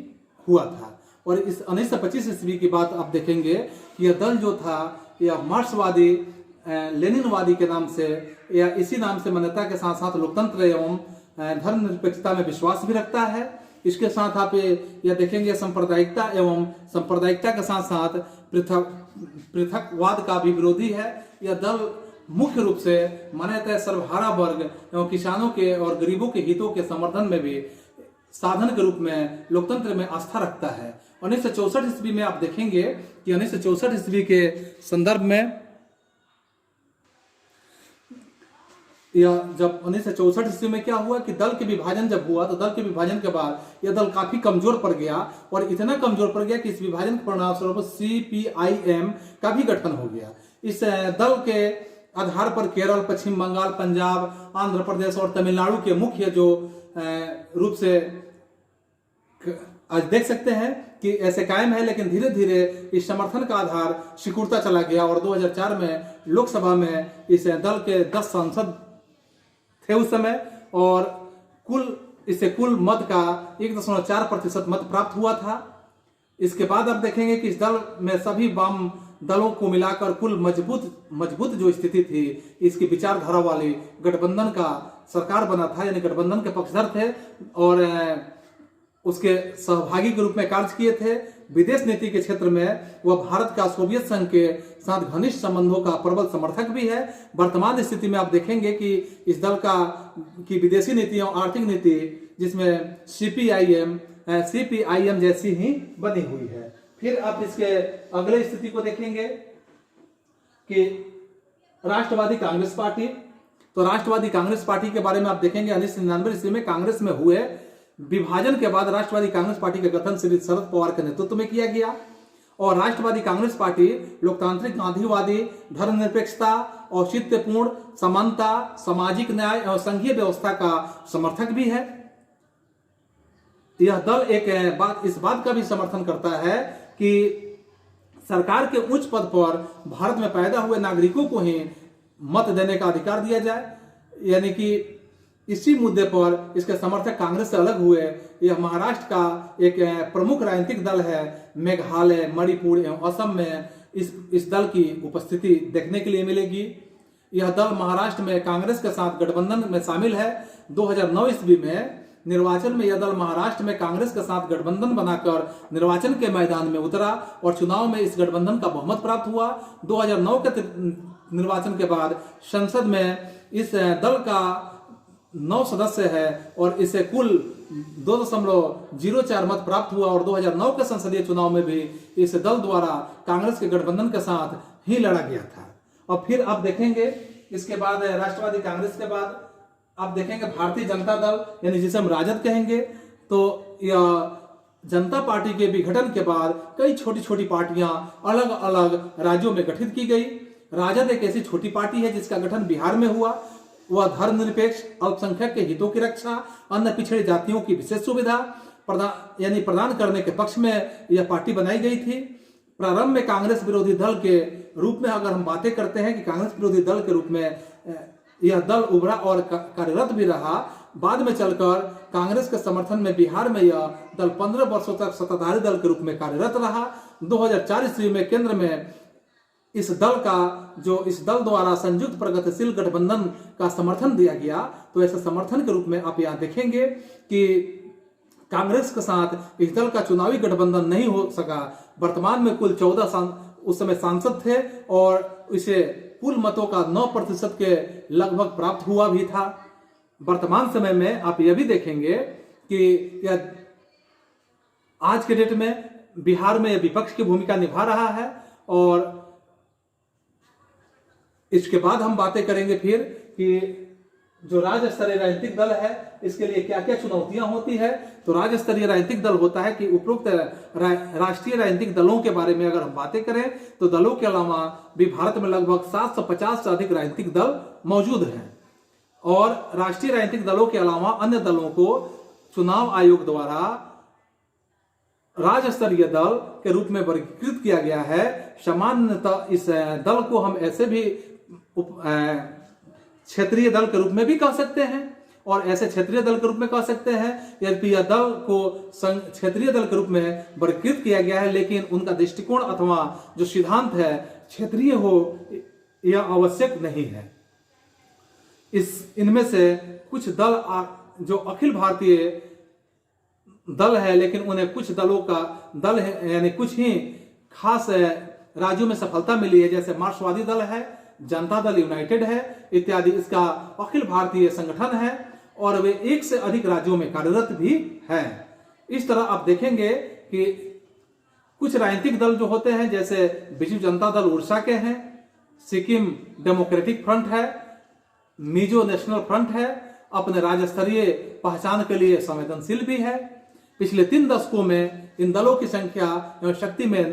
हुआ था। और इस 1925 ईस्वी की बात आप देखेंगे कि यह दल जो था यह मार्क्सवादी, लेनिनवादी के नाम से या इसी नाम से मान्यता के साथ साथ लोकतंत्र एवं धर्मनिरपेक्षता में विश्वास भी रखता है। इसके साथ आप यह देखेंगे सांप्रदायिकता एवं सांप्रदायिकता के साथ साथ पृथकवाद का भी विरोधी है। यह दल मुख्य रूप से मान्यता सर्वहारा वर्ग एवं किसानों के और गरीबों के हितों के समर्थन में भी साधन के रूप में लोकतंत्र में आस्था रखता है। 1964 ईस्वी में आप देखेंगे कि 1964 ईस्वी के संदर्भ में यह जब 1964 ईस्वी में क्या हुआ कि दल के विभाजन जब हुआ तो दल के विभाजन के बाद यह दल काफी कमजोर पड़ गया और इतना कमजोर पड़ गया कि इस विभाजन के परिणामस्वरूप सीपीआईएम का भी गठन हो गया। इस दल के आधार पर केरल, पश्चिम बंगाल, पंजाब, आंध्र प्रदेश और तमिलनाडु के मुख्य जो रूप से आज देख सकते हैं कि ऐसे कायम है, लेकिन धीरे धीरे इस समर्थन का आधार सिकुड़ता चला गया और 2004 में लोकसभा में इस दल के 10 सांसद थे उस समय और कुल मत का 1.4% मत प्राप्त हुआ था। इसके बाद आप देखेंगे कि इस दल में सभी वाम दलों को मिलाकर कुल मजबूत जो स्थिति थी, इसकी विचारधारा वाली गठबंधन का सरकार बना था, यानी गठबंधन के पक्षधर थे और उसके सहभागी के रूप में कार्य किए थे। विदेश नीति के क्षेत्र में वह भारत का सोवियत संघ के साथ घनिष्ठ संबंधों का प्रबल समर्थक भी है। वर्तमान स्थिति में आप देखेंगे कि इस दल की विदेशी नीति और आर्थिक नीति जिसमें सीपीआईएम जैसी ही बनी हुई है। फिर आप इसके अगले स्थिति को देखेंगे कि राष्ट्रवादी कांग्रेस पार्टी। तो राष्ट्रवादी कांग्रेस पार्टी के बारे में आप देखेंगे 1999 ईस्वी में कांग्रेस में हुए विभाजन के बाद राष्ट्रवादी कांग्रेस पार्टी का गठन श्री शरद पवार के नेतृत्व में किया गया और राष्ट्रवादी कांग्रेस पार्टी लोकतांत्रिक गांधीवादी धर्मनिरपेक्षता, औचित्यपूर्ण समानता, सामाजिक न्याय और संघीय व्यवस्था का समर्थक भी है। यह दल इस बात का भी समर्थन करता है कि सरकार के उच्च पद पर भारत में पैदा हुए नागरिकों को ही मत देने का अधिकार दिया जाए। यानी कि इसी मुद्दे पर इसके समर्थक कांग्रेस से अलग हुए। यह महाराष्ट्र का एक प्रमुख राजनीतिक दल है। मेघालय, मणिपुर एवं असम में इस दल की उपस्थिति देखने के लिए मिलेगी। यह दल महाराष्ट्र में कांग्रेस के साथ गठबंधन में शामिल है। 2009 ईस्वी में निर्वाचन में यह दल महाराष्ट्र में कांग्रेस के साथ गठबंधन बनाकर निर्वाचन के मैदान में उतरा और चुनाव में इस गठबंधन का बहुमत प्राप्त हुआ। 2009 के निर्वाचन के बाद संसद में इस दल का 9 सदस्य है और इसे कुल 2.04 मत प्राप्त हुआ और 2009 के संसदीय चुनाव में भी इस दल द्वारा कांग्रेस के गठबंधन के साथ ही लड़ा गया था। और फिर आप देखेंगे इसके बाद राष्ट्रवादी कांग्रेस के बाद आप देखेंगे भारतीय जनता दल, यानी जिसे हम राजद कहेंगे। तो यह जनता पार्टी के विघटन के बाद कई छोटी छोटी पार्टियां अलग अलग राज्यों में गठित की गई। राजद एक ऐसी छोटी पार्टी है जिसका गठन बिहार में हुआ। वह धर्मनिरपेक्ष, अल्पसंख्यक के हितों की रक्षा, अन्य पिछड़ी जातियों की विशेष सुविधा प्रदान करने के पक्ष में यह पार्टी बनाई गई थी। प्रारंभ में कांग्रेस विरोधी दल के रूप में अगर हम बातें करते हैं कि कांग्रेस विरोधी दल के रूप में यह दल उभरा और कार्यरत भी रहा। बाद में चलकर कांग्रेस के समर्थन में बिहार में यह दल 15 वर्षों तक सत्ताधारी दल के रूप में कार्यरत रहा। 2004 ईस्वी में केंद्र में इस दल द्वारा संयुक्त प्रगतिशील गठबंधन का समर्थन दिया गया। तो ऐसे समर्थन के रूप में आप यहाँ देखेंगे कि कांग्रेस के साथ इस दल का चुनावी गठबंधन नहीं हो सका। वर्तमान में कुल 14 उस समय सांसद थे और इसे कुल मतों का 9% के लगभग प्राप्त हुआ भी था। वर्तमान समय में आप यह भी देखेंगे कि यह आज के डेट में बिहार में विपक्ष की भूमिका निभा रहा है। और इसके बाद हम बातें करेंगे फिर कि जो राज्य स्तरीय राजनीतिक दल है इसके लिए क्या क्या चुनौतियां होती है। तो राज्य स्तरीय राजनीतिक दल होता है कि उपरोक्त राष्ट्रीय राजनीतिक दलों के बारे में अगर हम बातें करें तो दलों के अलावा भी भारत में लगभग 750 से अधिक राजनीतिक दल मौजूद हैं। और राष्ट्रीय राजनीतिक दलों के अलावा अन्य दलों को चुनाव आयोग द्वारा राज्य स्तरीय दल के रूप में वर्गीकृत किया गया है। सामान्यतः इस दल को हम ऐसे भी क्षेत्रीय दल के रूप में भी कह सकते हैं और ऐसे क्षेत्रीय दल के रूप में कह सकते हैं। यदि यह दल को क्षेत्रीय दल के रूप में वर्गीकृत किया गया है, लेकिन उनका दृष्टिकोण अथवा जो सिद्धांत है क्षेत्रीय हो यह आवश्यक नहीं है। इनमें से कुछ दल जो अखिल भारतीय दल है, लेकिन उन्हें कुछ दलों का दल है यानी कुछ ही खास राज्यों में सफलता मिली है, जैसे मार्क्सवादी दल है, जनता दल यूनाइटेड है इत्यादि। इसका अखिल भारतीय संगठन है और वे 1 से अधिक राज्यों में कार्यरत भी है। इस तरह आप देखेंगे कि कुछ राजनीतिक दल जो होते हैं जैसे बिजू जनता दल उड़ीसा के हैं, सिक्किम डेमोक्रेटिक फ्रंट है, मिजो नेशनल फ्रंट है, अपने राज्य स्तरीय पहचान के लिए संवेदनशील भी है। पिछले 3 दशकों में इन दलों की संख्या एवं शक्ति में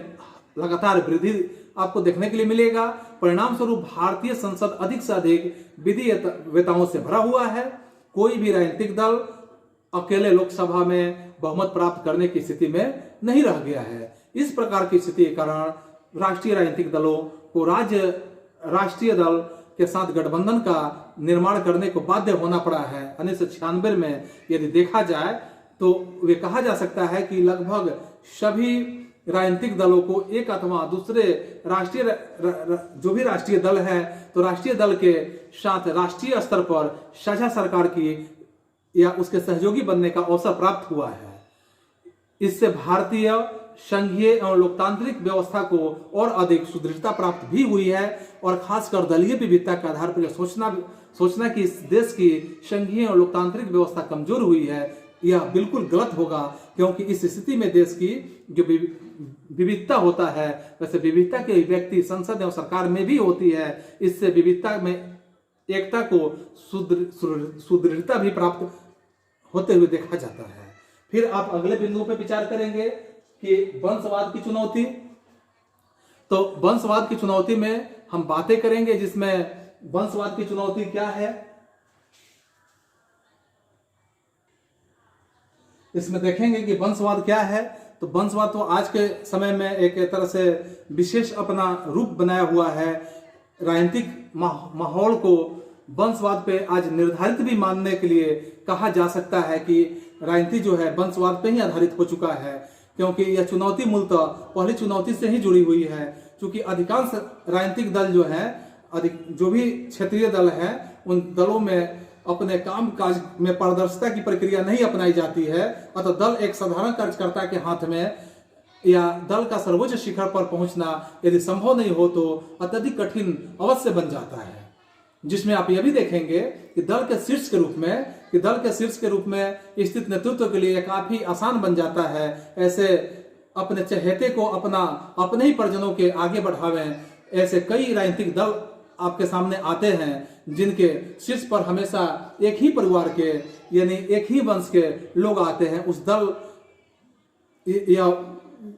लगातार वृद्धि आपको देखने के लिए मिलेगा। परिणाम स्वरूप भारतीय संसद अधिक से अधिक विधेयकों से भरा हुआ है। कोई भी राजनीतिक दल अकेले लोकसभा में बहुमत प्राप्त करने की स्थिति में नहीं रह गया है। इस प्रकार की स्थिति के कारण राष्ट्रीय राजनीतिक दलों को राष्ट्रीय दल के साथ गठबंधन का निर्माण करने को बाध्य होना पड़ा है। 1996 में यदि देखा जाए तो वे कहा जा सकता है कि लगभग सभी राजनीतिक दलों को एक अथवा दूसरे जो भी राष्ट्रीय दल है तो राष्ट्रीय दल के साथ राष्ट्रीय स्तर पर साझा सरकार की या उसके सहयोगी बनने का अवसर प्राप्त हुआ है। इससे भारतीय संघीय एवं लोकतांत्रिक व्यवस्था को और अधिक सुदृढ़ता प्राप्त भी हुई है और खासकर दलीय विविधता के आधार पर सोचना कि इस देश की संघीय और लोकतांत्रिक व्यवस्था कमजोर हुई है, यह बिल्कुल गलत होगा। क्योंकि इस स्थिति में देश की जो विविधता होता है वैसे विविधता की अभिव्यक्ति संसद एवं सरकार में भी होती है। इससे विविधता में एकता को सुदृढ़ता भी प्राप्त होते हुए देखा जाता है। फिर आप अगले बिंदु पर विचार करेंगे कि वंशवाद की चुनौती। तो वंशवाद की चुनौती में हम बातें करेंगे, जिसमें वंशवाद की चुनौती क्या है, इसमें देखेंगे कि वंशवाद क्या है। तो वंशवाद तो आज के समय में एक तरह से विशेष अपना रूप बनाया हुआ है। राजनीतिक माहौल को वंशवाद पे आज निर्धारित भी मानने के लिए कहा जा सकता है कि राजनीति जो है वंशवाद पे ही आधारित हो चुका है, क्योंकि यह चुनौती मूलतः पहली चुनौती से ही जुड़ी हुई है। क्योंकि अधिकांश राजनीतिक दल जो है, जो भी क्षेत्रीय दल है, उन दलों में अपने काम काज में पारदर्शिता की प्रक्रिया नहीं अपनाई जाती है। अतः दल एक साधारण कार्यकर्ता के हाथ में या दल का सर्वोच्च शिखर पर पहुंचना यदि संभव नहीं हो तो अत्यधिक कठिन अवश्य बन जाता है। जिसमें आप यह भी देखेंगे कि दल के शीर्ष के रूप में स्थित नेतृत्व के लिए काफी आसान बन जाता है ऐसे अपने चहेते को अपने ही परिजनों के आगे बढ़ावें। ऐसे कई राजनीतिक दल आपके सामने आते हैं जिनके शीर्ष पर हमेशा एक ही परिवार के यानी एक ही वंश के लोग आते हैं।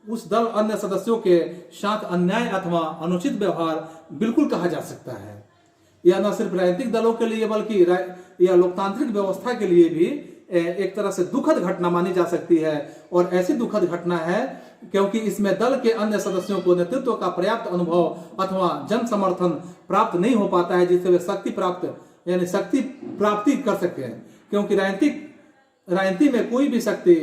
उस दल अन्य सदस्यों के साथ अन्याय अथवा अनुचित व्यवहार बिल्कुल कहा जा सकता है। यह न सिर्फ राजनीतिक दलों के लिए बल्कि यह लोकतांत्रिक व्यवस्था के लिए भी एक तरह से दुखद घटना मानी जा सकती है। और ऐसी दुखद घटना है क्योंकि इसमें दल के अन्य सदस्यों को नेतृत्व का पर्याप्त अनुभव अथवा जन समर्थन प्राप्त नहीं हो पाता है जिससे वे शक्ति प्राप्ति कर सकते हैं। क्योंकि राजनीति में कोई भी शक्ति,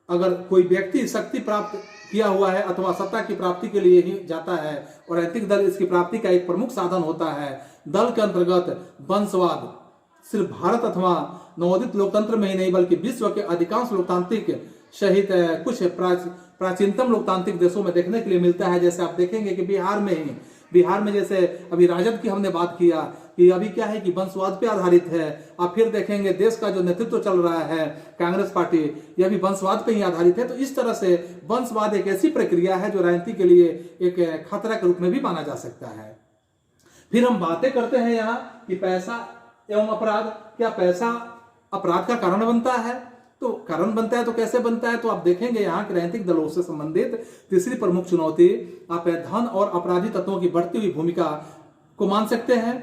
अगर कोई व्यक्ति शक्ति प्राप्त किया हुआ है अथवा सत्ता की प्राप्ति के लिए ही जाता है और राजनीतिक दल इसकी प्राप्ति का एक प्रमुख साधन होता है। दल के अंतर्गत वंशवाद सिर्फ भारत अथवा नवोदित लोकतंत्र में ही नहीं बल्कि विश्व के अधिकांश लोकतांत्रिक सहित कुछ प्राचीनतम लोकतांत्रिक देशों में देखने के लिए मिलता है। जैसे आप देखेंगे कि बिहार में जैसे अभी राजद की हमने बात किया कि अभी क्या है कि वंशवाद पे आधारित है। आप फिर देखेंगे देश का जो नेतृत्व चल रहा है कांग्रेस पार्टी, यह भी वंशवाद पे ही आधारित है। तो इस तरह से वंशवाद एक ऐसी प्रक्रिया है जो राजनीति के लिए एक खतरा के रूप में भी माना जा सकता है। फिर हम बातें करते हैं यहाँ कि पैसा एवं अपराध, क्या पैसा अपराध का कारण बनता है? तो कारण बनता है तो कैसे बनता है? तो आप देखेंगे यहाँ के राजनीतिक दलों से संबंधित तीसरी प्रमुख चुनौती आप धन और अपराधी तत्वों की बढ़ती हुई भूमिका को मान सकते हैं।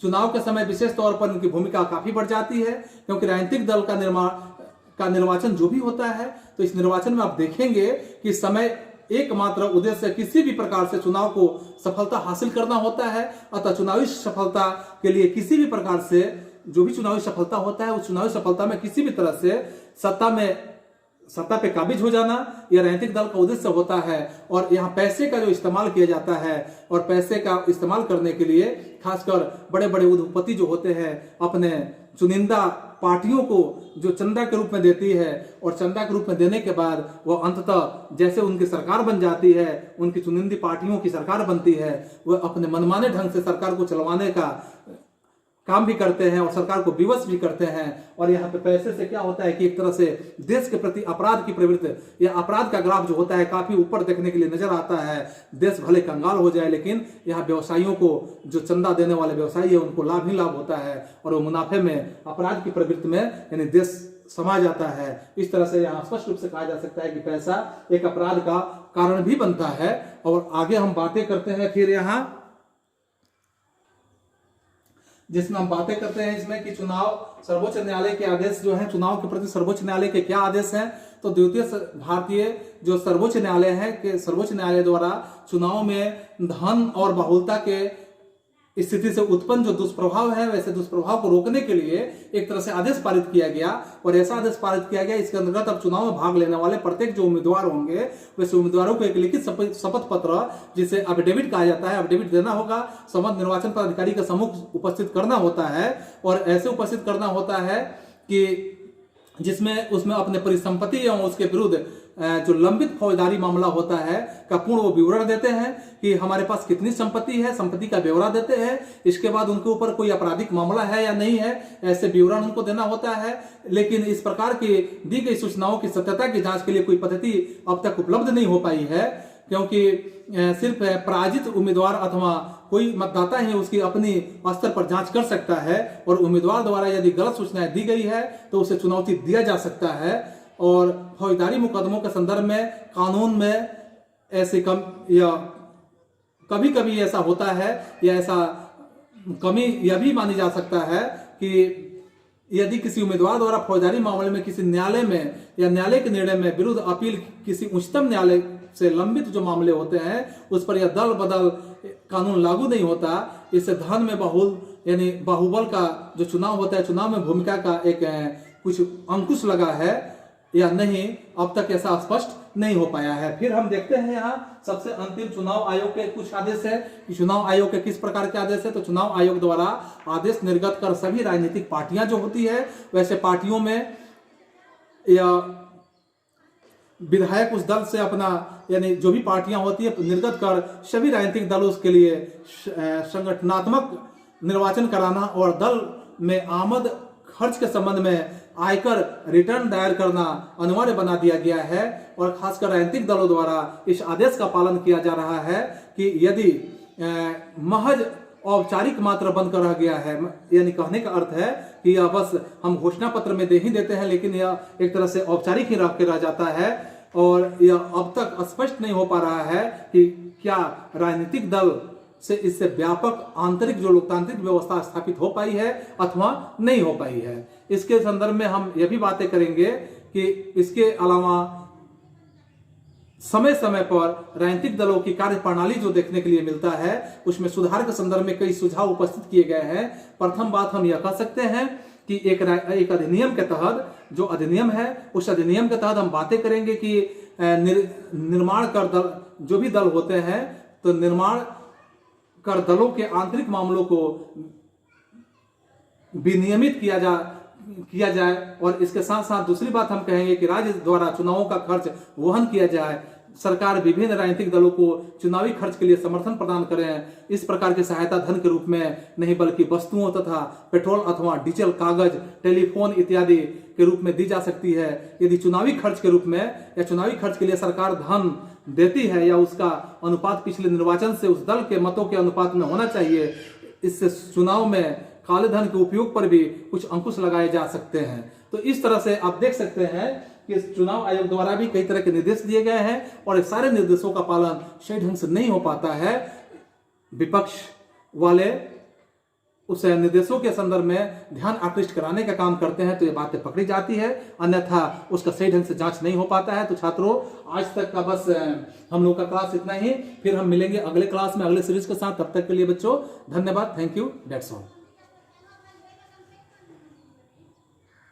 चुनाव के समय विशेष तौर पर उनकी भूमिका काफी बढ़ जाती है क्योंकि राजनीतिक दल का निर्वाचन जो भी होता है, तो इस निर्वाचन में आप देखेंगे कि समय एकमात्र उद्देश्य किसी भी प्रकार से चुनाव को सफलता हासिल करना होता है। अतः चुनावी सफलता के लिए किसी भी प्रकार से जो भी चुनावी सफलता होता है उस चुनावी सफलता में किसी भी तरह से सत्ता पे काबिज हो जाना यह राजनीतिक दल का उद्देश्य होता है। और यहाँ पैसे का जो इस्तेमाल किया जाता है और पैसे का इस्तेमाल करने के लिए खासकर बड़े बड़े उद्योगपति जो होते हैं अपने चुनिंदा पार्टियों को जो चंदा के रूप में देती है और चंदा के रूप में देने के बाद वह अंततः जैसे उनकी सरकार बन जाती है, उनकी चुनिंदी पार्टियों की सरकार बनती है, वह अपने मनमाने ढंग से सरकार को चलवाने का काम भी करते हैं और सरकार को विवश भी करते हैं। और यहाँ पे पैसे से क्या होता है कि एक तरह से देश के प्रति अपराध की प्रवृत्ति या अपराध का ग्राफ जो होता है काफी ऊपर देखने के लिए नजर आता है। देश भले कंगाल हो जाए लेकिन यहाँ व्यवसायियों को, जो चंदा देने वाले व्यवसायी है, उनको लाभ ही लाभ होता है और वो मुनाफे में अपराध की प्रवृत्ति में यानी देश समा जाता है। इस तरह से यहाँ स्पष्ट रूप से कहा जा सकता है कि पैसा एक अपराध का कारण भी बनता है। और आगे हम बातें करते हैं फिर यहाँ जिसमें हम बातें करते हैं इसमें कि चुनाव सर्वोच्च न्यायालय के आदेश जो है, चुनाव के प्रति सर्वोच्च न्यायालय के क्या आदेश हैं। तो द्वितीय भारतीय जो सर्वोच्च न्यायालय है कि सर्वोच्च न्यायालय द्वारा चुनाव में धन और बहुलता के स्थिति से उत्पन्न जो दुष्प्रभाव है वैसे दुष्प्रभाव को रोकने के लिए एक तरह से आदेश पारित किया गया। और ऐसा आदेश पारित किया गया इसके अंतर्गत अब चुनाव में भाग लेने वाले प्रत्येक जो उम्मीदवार होंगे वैसे उम्मीदवारों को एक लिखित शपथ पत्र जिसे एफिडेविट कहा जाता है, एफिडेविट देना होगा। संबंध निर्वाचन पदाधिकारी का सम्मुख उपस्थित करना होता है और ऐसे उपस्थित करना होता है कि जिसमें उसमें अपने परिसंपत्ति एवं उसके विरुद्ध जो लंबित फौजदारी मामला होता है का पूर्ण वो विवरण देते हैं कि हमारे पास कितनी संपत्ति है, संपत्ति का ब्यौरा देते हैं। इसके बाद उनके ऊपर कोई आपराधिक मामला है या नहीं है ऐसे विवरण उनको देना होता है। लेकिन इस प्रकार की दी गई सूचनाओं की सत्यता की जांच के लिए कोई पद्धति अब तक उपलब्ध नहीं हो पाई है क्योंकि सिर्फ पराजित उम्मीदवार अथवा कोई मतदाता ही उसकी अपनी स्तर पर जांच कर सकता है और उम्मीदवार द्वारा यदि गलत सूचनाएं दी गई है तो उसे चुनौती दिया जा सकता है। और फौजदारी मुकदमों के संदर्भ में कानून में ऐसे कभी कभी ऐसा होता है या ऐसा कमी यह भी मानी जा सकता है कि यदि किसी उम्मीदवार द्वारा फौजदारी मामले में किसी न्यायालय में या न्यायालय के निर्णय में विरुद्ध अपील किसी उच्चतम न्यायालय से लंबित जो मामले होते हैं उस पर यह दल बदल कानून लागू नहीं होता। इससे धन में यानी बाहुबल का जो चुनाव होता है, चुनाव में भूमिका का एक कुछ अंकुश लगा है या नहीं, अब तक ऐसा स्पष्ट नहीं हो पाया है। फिर हम देखते हैं यहाँ सबसे अंतिम चुनाव आयोग के कुछ आदेश है कि चुनाव आयोग के किस प्रकार के आदेश है। तो चुनाव आयोग द्वारा आदेश निर्गत कर सभी राजनीतिक पार्टियां जो होती है, वैसे पार्टियों में या विधायक उस दल से अपना यानी जो भी पार्टियां होती है निर्गत कर सभी राजनीतिक दलों के लिए संगठनात्मक निर्वाचन कराना और दल में आमद खर्च के संबंध में आयकर रिटर्न दायर करना अनिवार्य बना दिया गया है। और खासकर राजनीतिक दलों द्वारा इस आदेश का पालन किया जा रहा है कि यदि महज औपचारिक मात्र बनकर रह गया है, यानी कहने का अर्थ है कि यह बस हम घोषणा पत्र में दे ही देते हैं, लेकिन यह एक तरह से औपचारिक ही रह जाता है और यह अब तक स्पष्ट नहीं हो पा रहा है कि क्या राजनीतिक दल से इससे व्यापक आंतरिक जो लोकतांत्रिक व्यवस्था स्थापित हो पाई है अथवा नहीं हो पाई है। इसके संदर्भ में हम यह भी बातें करेंगे कि इसके अलावा समय समय पर राजनीतिक दलों की कार्यप्रणाली जो देखने के लिए मिलता है उसमें सुधार के संदर्भ में कई सुझाव उपस्थित किए गए हैं। प्रथम बात हम यह कह सकते हैं कि एक अधिनियम के तहत जो अधिनियम है उस अधिनियम के तहत हम बातें करेंगे कि निर्माण कर दल जो भी दल होते हैं तो निर्माण कर दलों के आंतरिक मामलों को विनियमित किया जाए और इसके साथ साथ दूसरी बात हम कहेंगे कि राज्य द्वारा चुनावों का खर्च वहन किया जाए। सरकार विभिन्न राजनीतिक दलों को चुनावी खर्च के लिए समर्थन प्रदान करें। इस प्रकार की सहायता धन के रूप में नहीं बल्कि वस्तुओं तथा पेट्रोल अथवा डीजल, कागज, टेलीफोन इत्यादि के रूप में दी जा सकती है। यदि चुनावी खर्च के रूप में या चुनावी खर्च के लिए सरकार धन देती है या उसका अनुपात पिछले निर्वाचन से उस दल के मतों के अनुपात में होना चाहिए, इससे चुनाव में काले धन के उपयोग पर भी कुछ अंकुश लगाए जा सकते हैं। तो इस तरह से आप देख सकते हैं कि चुनाव आयोग द्वारा भी कई तरह के निर्देश दिए गए हैं और सारे निर्देशों का पालन सही ढंग से नहीं हो पाता है। विपक्ष वाले उस निर्देशों के संदर्भ में ध्यान आकृष्ट कराने का काम करते हैं तो ये बातें पकड़ी जाती है, अन्यथा उसका सही ढंग से जांच नहीं हो पाता है। तो छात्रों, आज तक का बस हम लोग का क्लास इतना ही। फिर हम मिलेंगे अगले क्लास में अगले सीरीज के साथ। तब तक के लिए बच्चों धन्यवाद। Thank you. That's all.